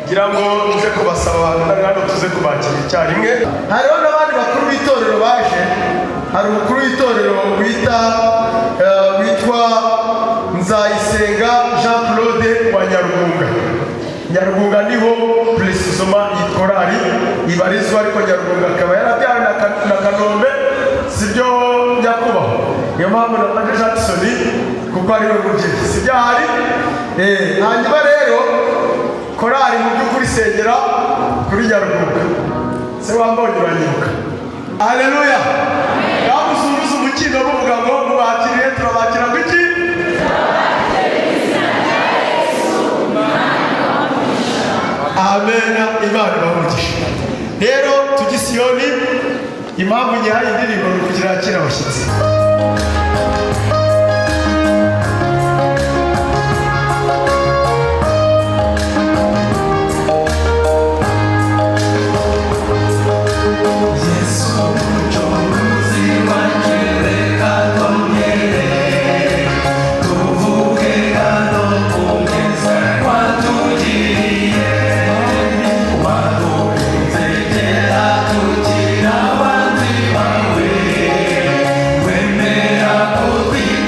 Ngira ngo tuze kubasaba abantu hano tuze kubakira icyarimwe. Hariho n'abandi bakuru b'itorero baje. Hari umukuru w'itorero witwa Nzayisenga Jean Claude wa Nyarugunga. Nyarugunga niho precisoma iyi korali ibarizwa, ariko Nyarugunga akaba yarabyawe na Kanombe, sibyo nyakubahwa? Niyo mpamvu na Jackson kuko ari we mubyeyi, sibyo hari? Hanyuma rero korali mu by'ukuri sengera kuri Nyarugunga, se wambonye uranyibuka. Haleluya. Yamusubiza umukindo muvuga ngo mubakiriye, turabakira biki? Amen. Imana ibamugisha. Rero tujye Siyoni, impamvu nyihaye indirimbo ni kugira akira abashyitsi. We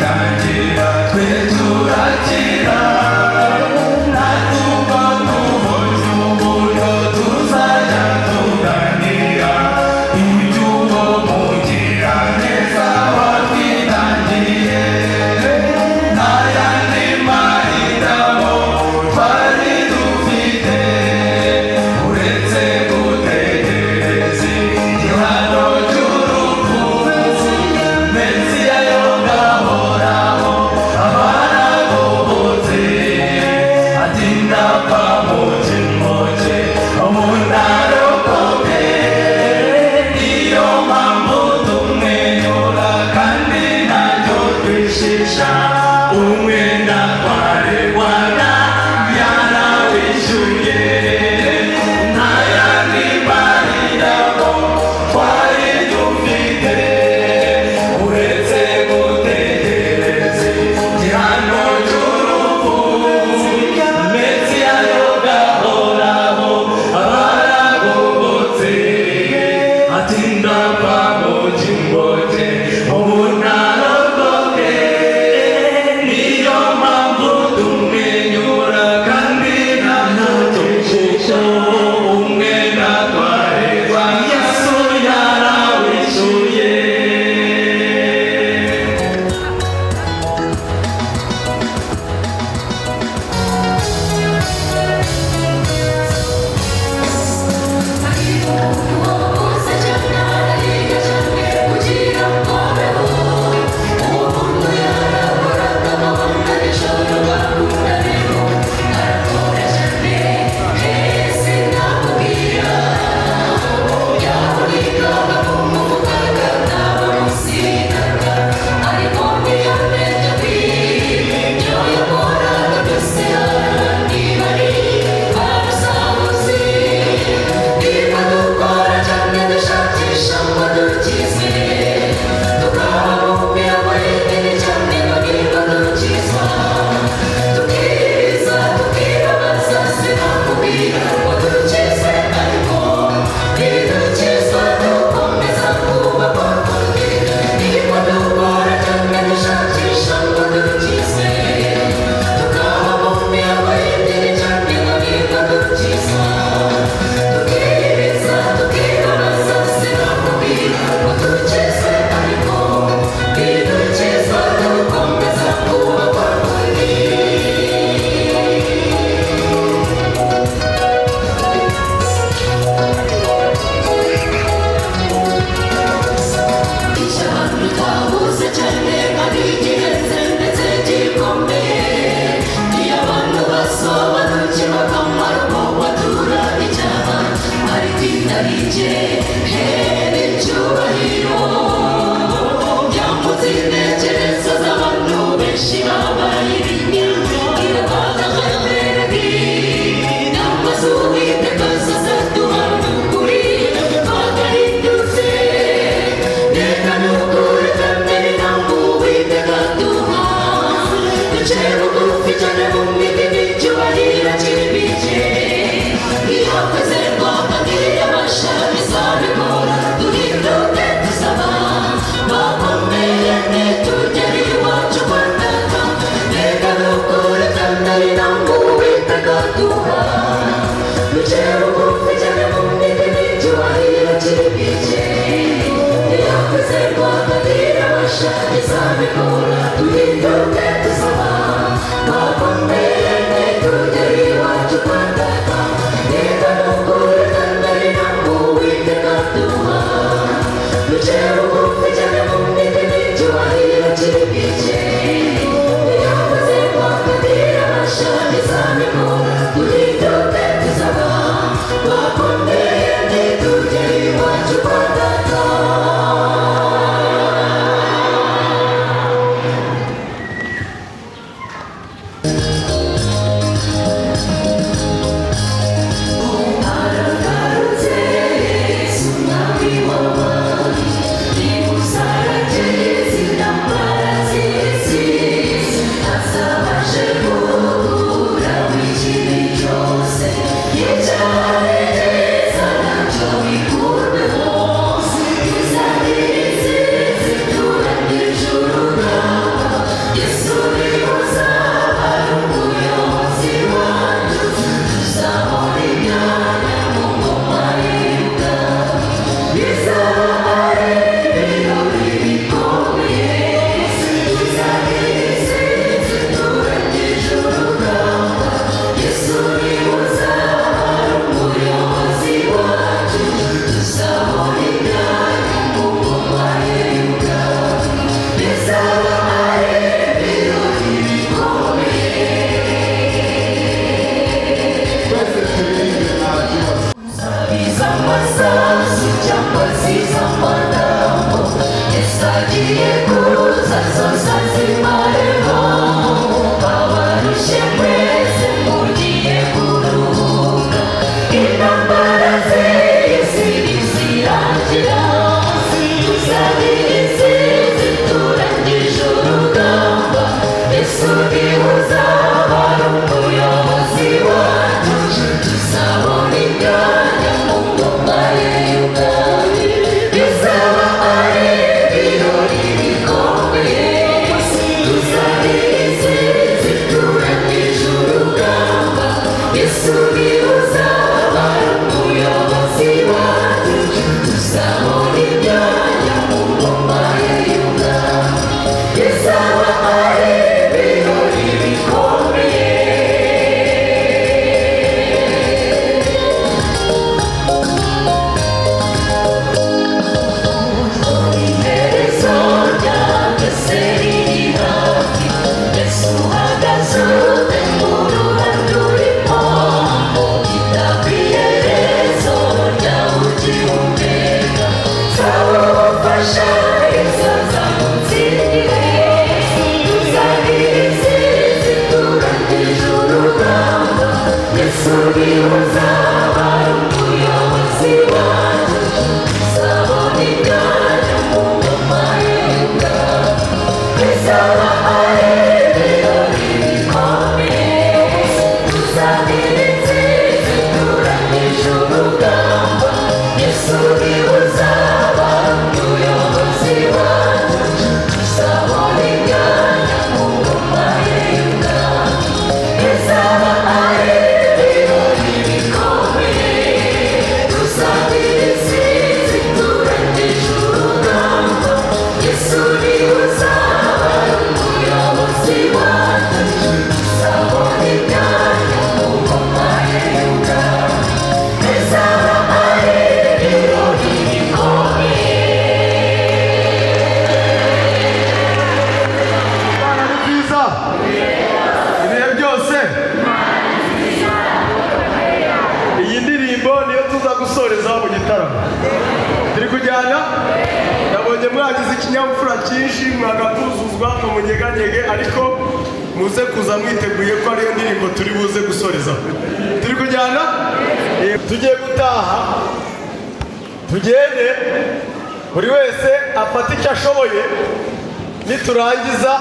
Niturangiza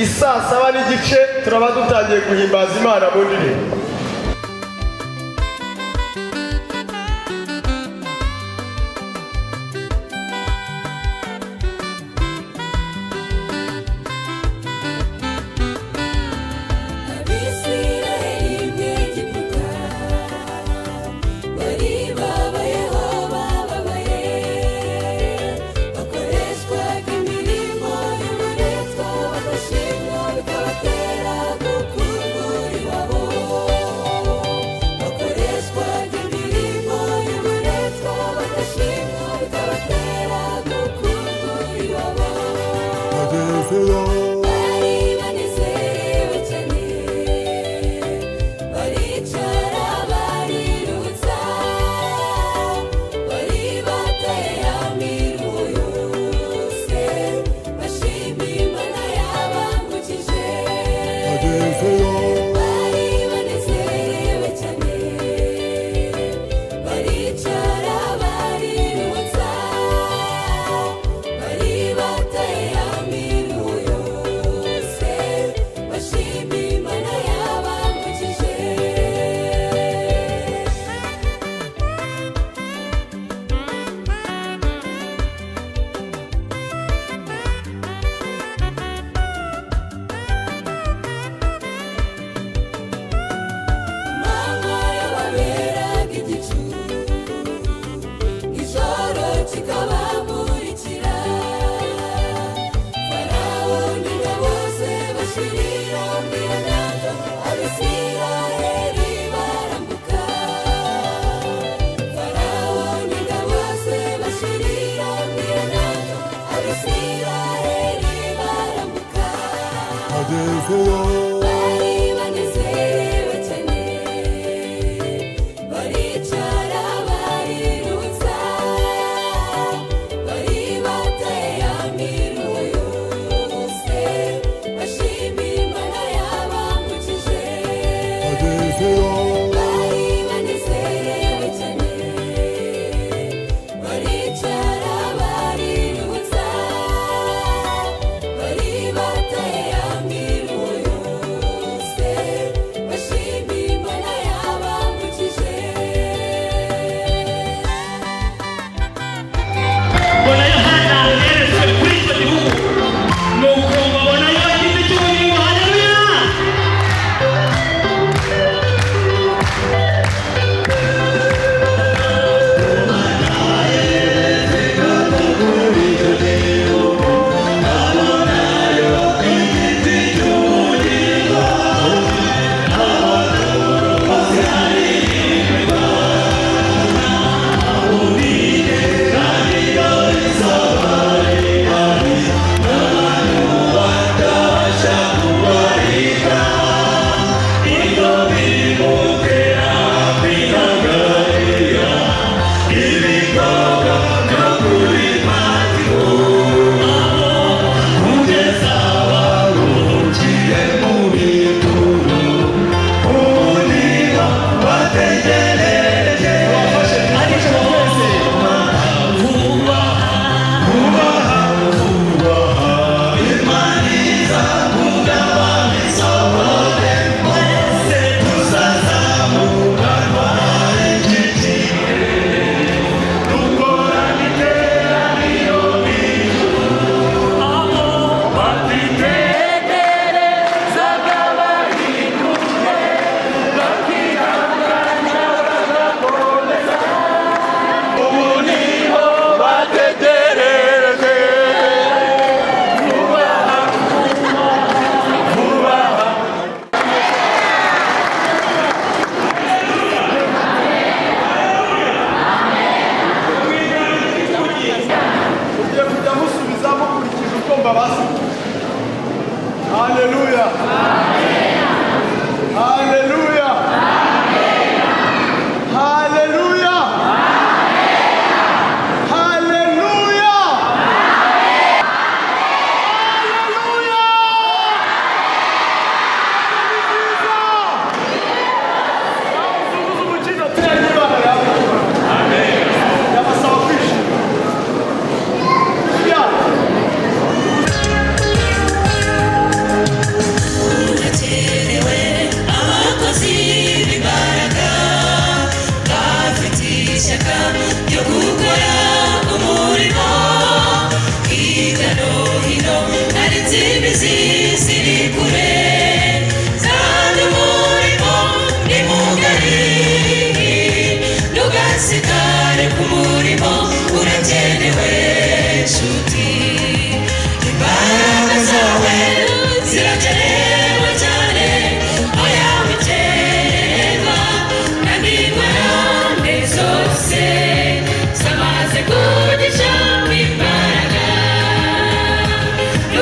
isaa 7:30 turaba dutangiye guhimbaza Imana mu ndirimbo. Bakoreshwa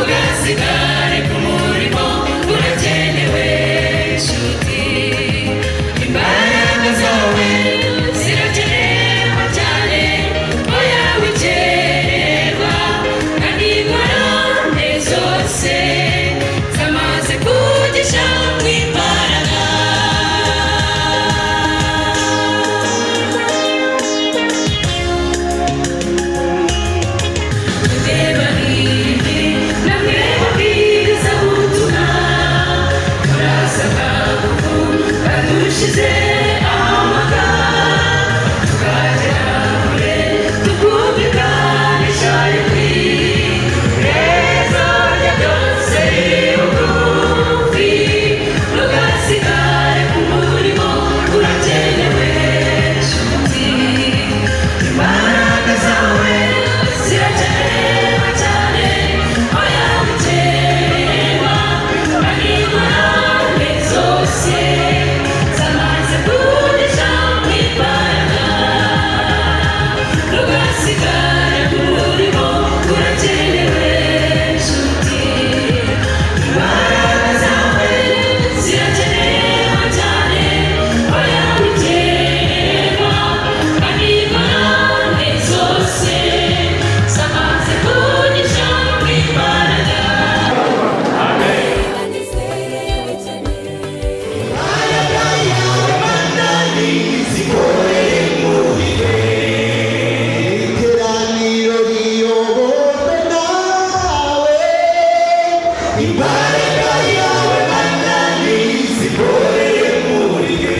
Lugar imbaraga yawe mana nizikorere muri twe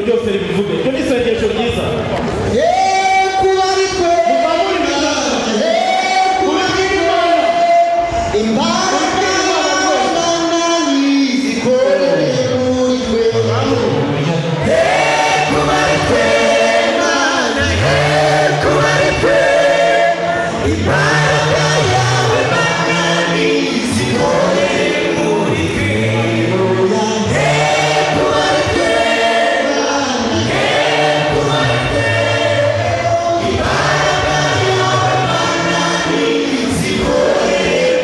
ryose ribivuge icyo ni isengesho ryiza kuba ari twe kuba ari twe imbaraga mana nizikorere muri twe kuba ari twe mana kuba ari twe imbaraga yawe mana nizikorere muri twe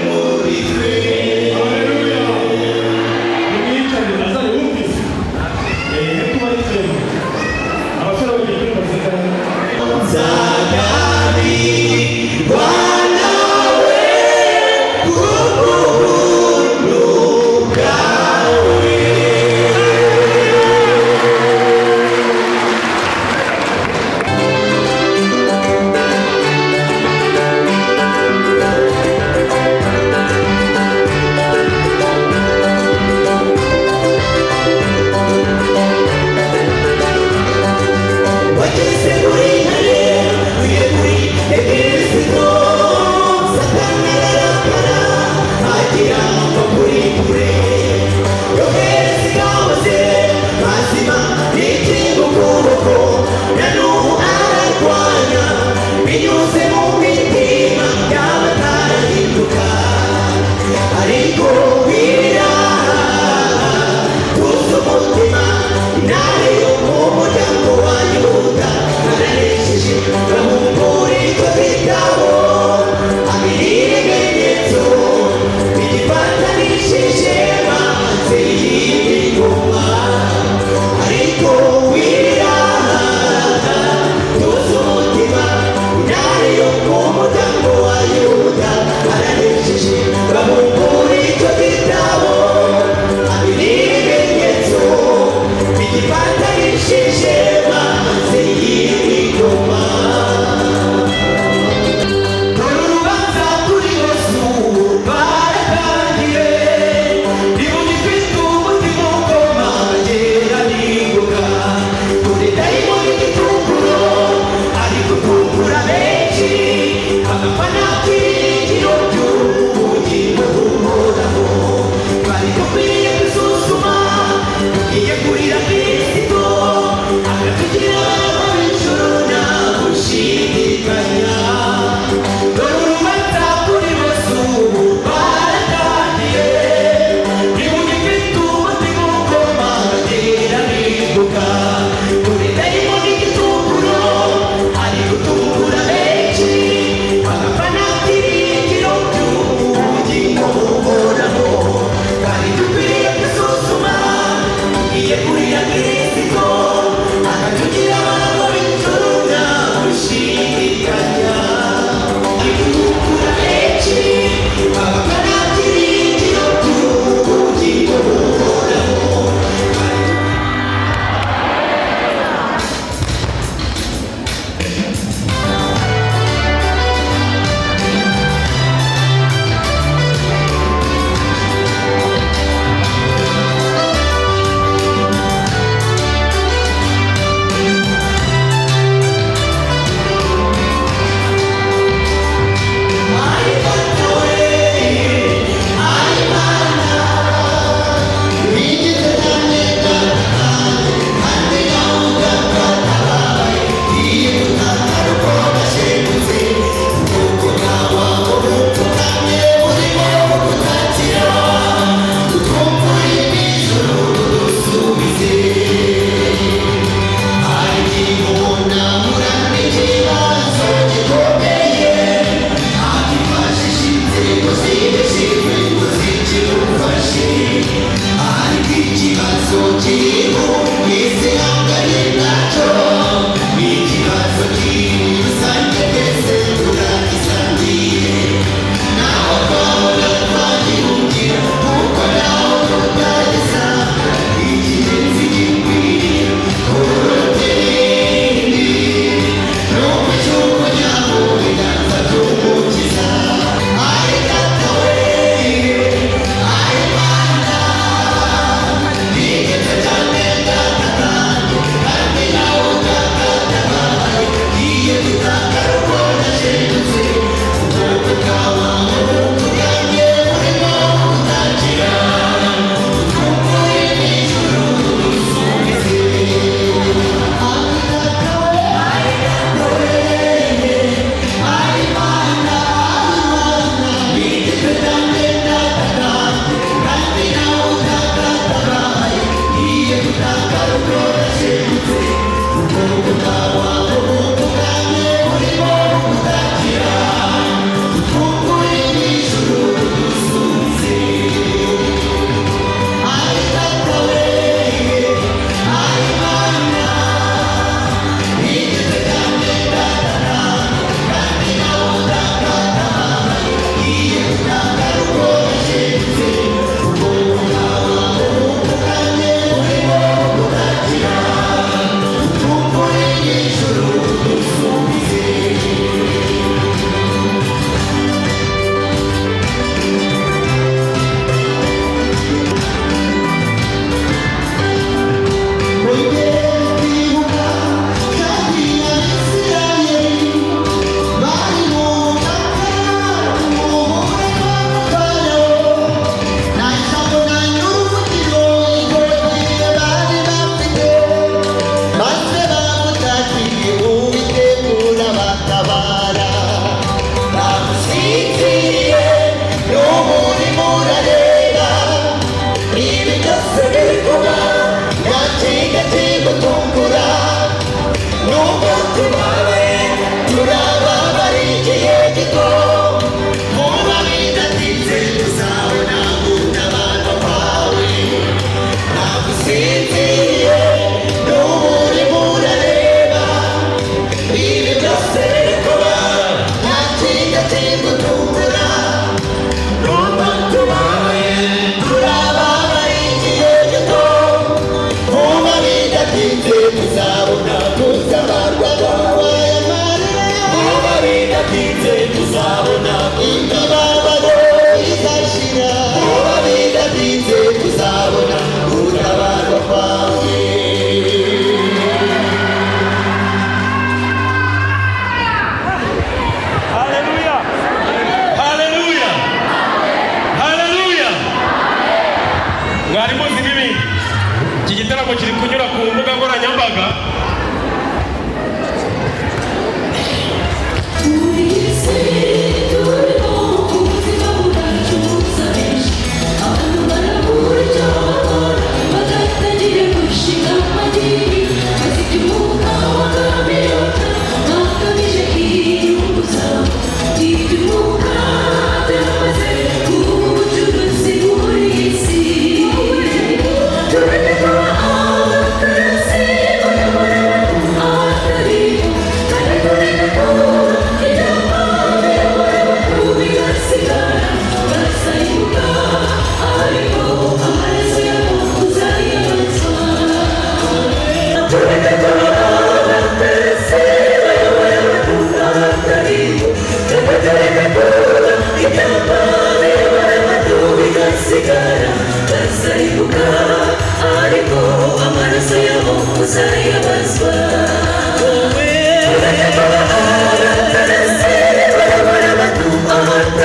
muri twe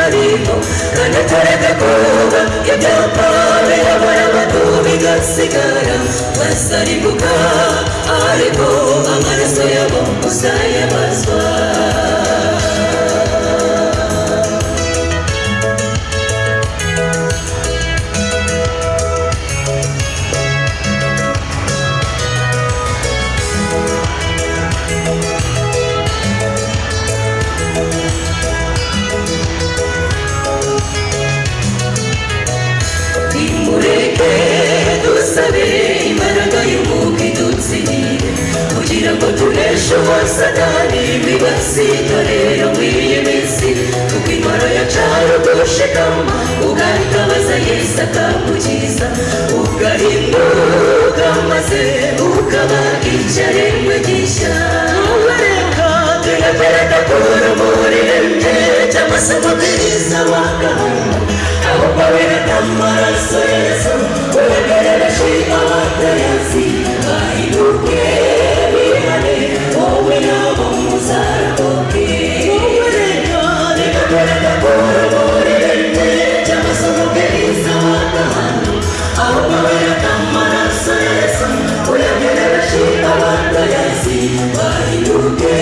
tutariho kandi tureke kuba ibyapa biyobora abantu bigasigara basarimbuka ariko amaraso yabo uzayabazwa kugira ngo tuneshe Satani wibasitorera mw'iyi minsi kuko intwaro yacaye gushikama ugahitabaza Yesu akagukiza ugahinduka maze ukaba icyaremwe gishya tugatereka kurumurire cyangwa se amabwiriza wagahanga ahubwo bireka amaraso Yesu wegerereje abatayazi bahinduke bihane wowe nabo muzarokoke tugatereka kurumurire cyangwa se amabwiriza wagahanga ahubwo bireka amaraso Yesu wegerereje abatayazi bahinduke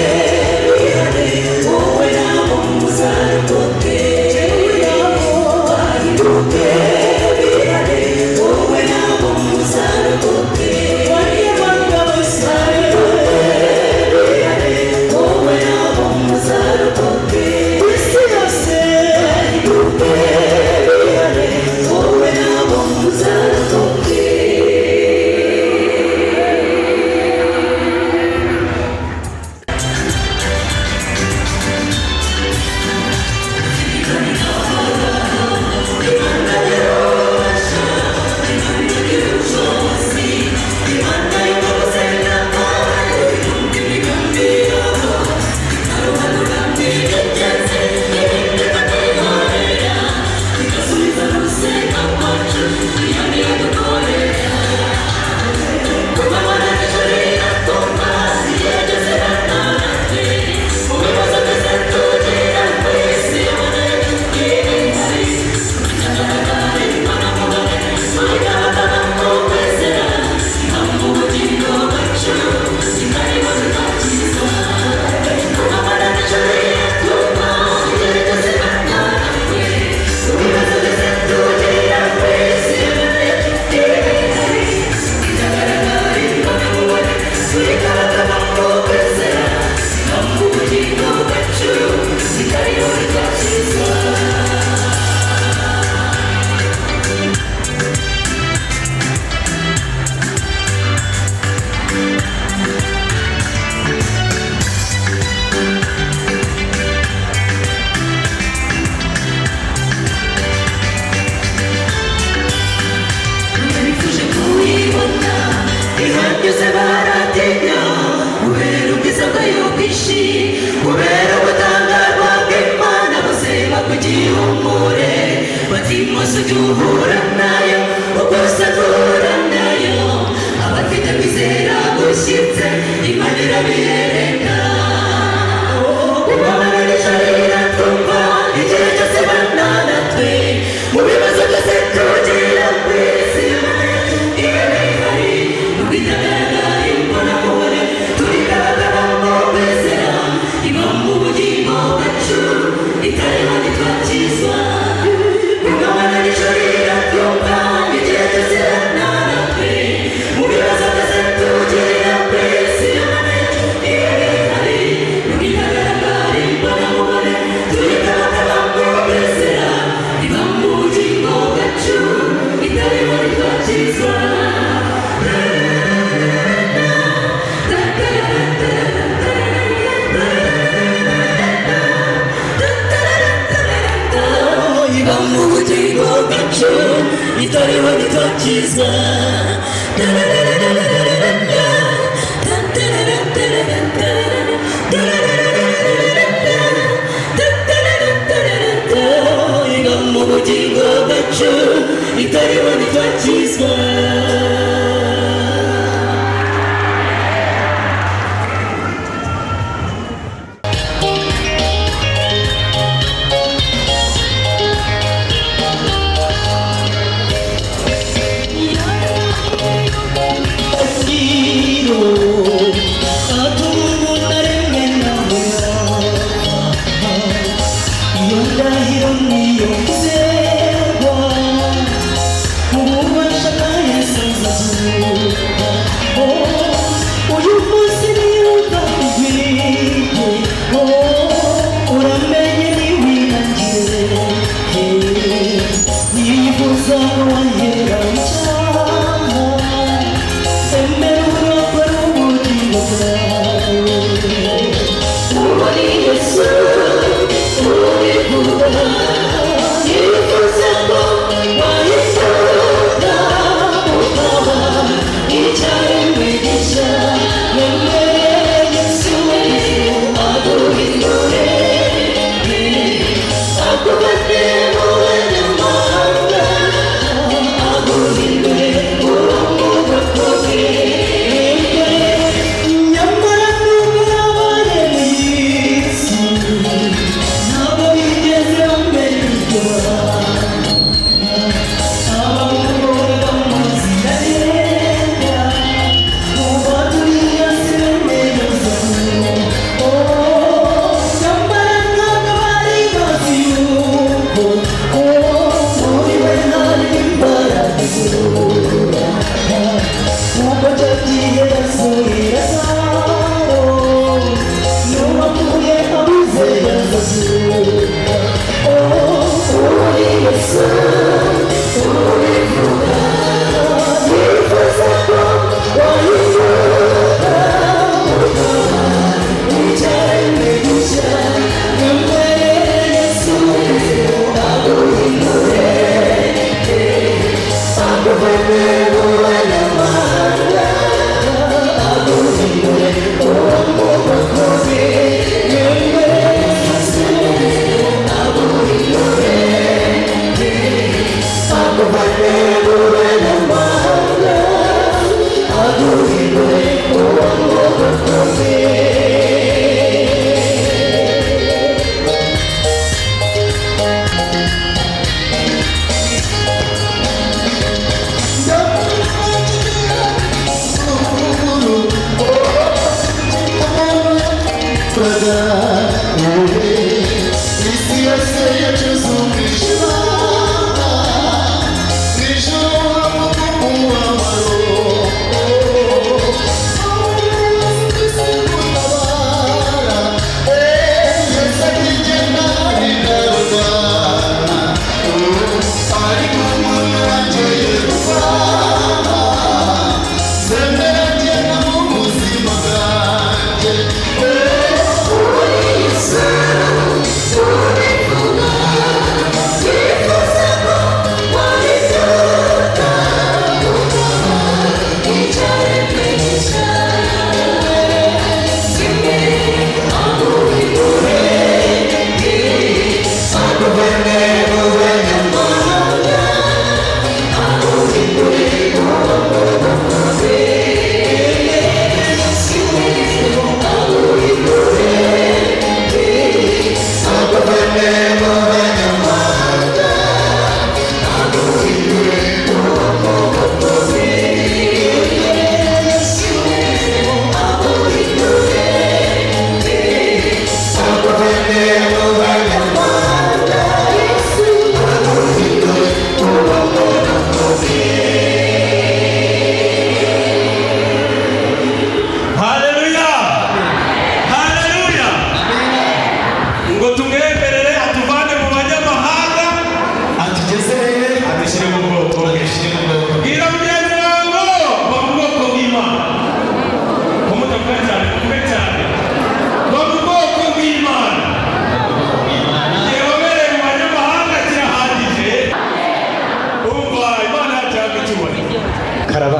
bihane wowe nabo muzarokoke bahinduke bihane wowe nabo muzarokoke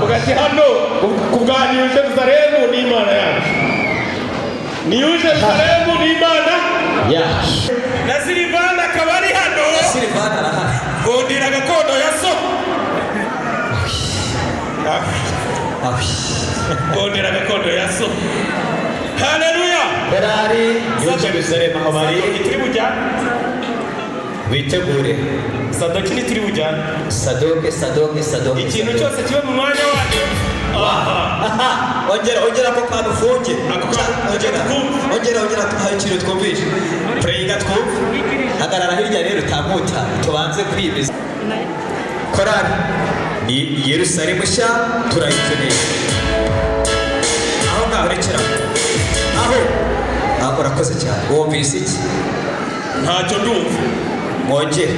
ugati hano kuganira Yerusalemu n'Imana yacu. Ni Yerusalemu n'Imana yacu. Na Silivana akaba ari hano. Silivana arahari. Gondira gakondo ya so. Gondira gakondo ya so. Haleluya. Berari Yerusalemu aho bari. Turi bujya. Witegure. Sadoki ni turi bujya. Sadoke. Ikintu cyose kiba mu mwanya wacyo. Ongera ko kadufunge. Ongera hari ikintu twumvise. Prayinga twumve. Hagarara hirya rero tamuta tubanze kwibeza. Korari ni Yerusalemu nshya turayikeneye. Aho ngaho rekera. Aho urakoze cyane. Wumvise iki? Ntacyo ndumva. Mwongere.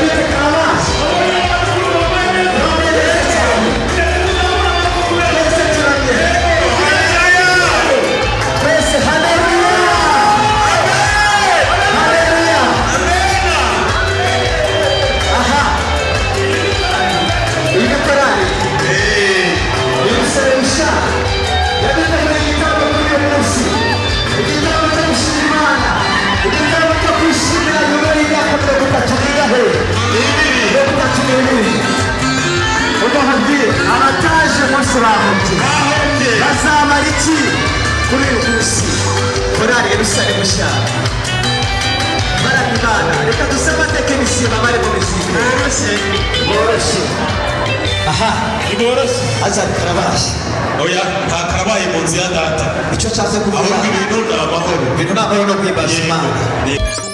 bafite karabashi twese turamye twese haleluya haleluya aha iyi korali Yerusalemu nshya yaduteguriye igitambo kuri uyu munsi igitambo cyo gushima Imana igitambo cyo kwishimira nyuma y'imyaka 30 bigahe 32 ubwo habwiye abataje munsi bahomye bazamara iki kuri uyu munsi korali Yerusalemu nshya barabimana reka dusaba abatekinisiye babare mu mizingo boroshye aha Igoroshye. azari karabashi Oya, nta karabaye mu nzu ya data. icyo nshatse kuvuga Ahubwo ibintu ni amahoro. ibintu ni amahoro no kwimbaza Imana Yego.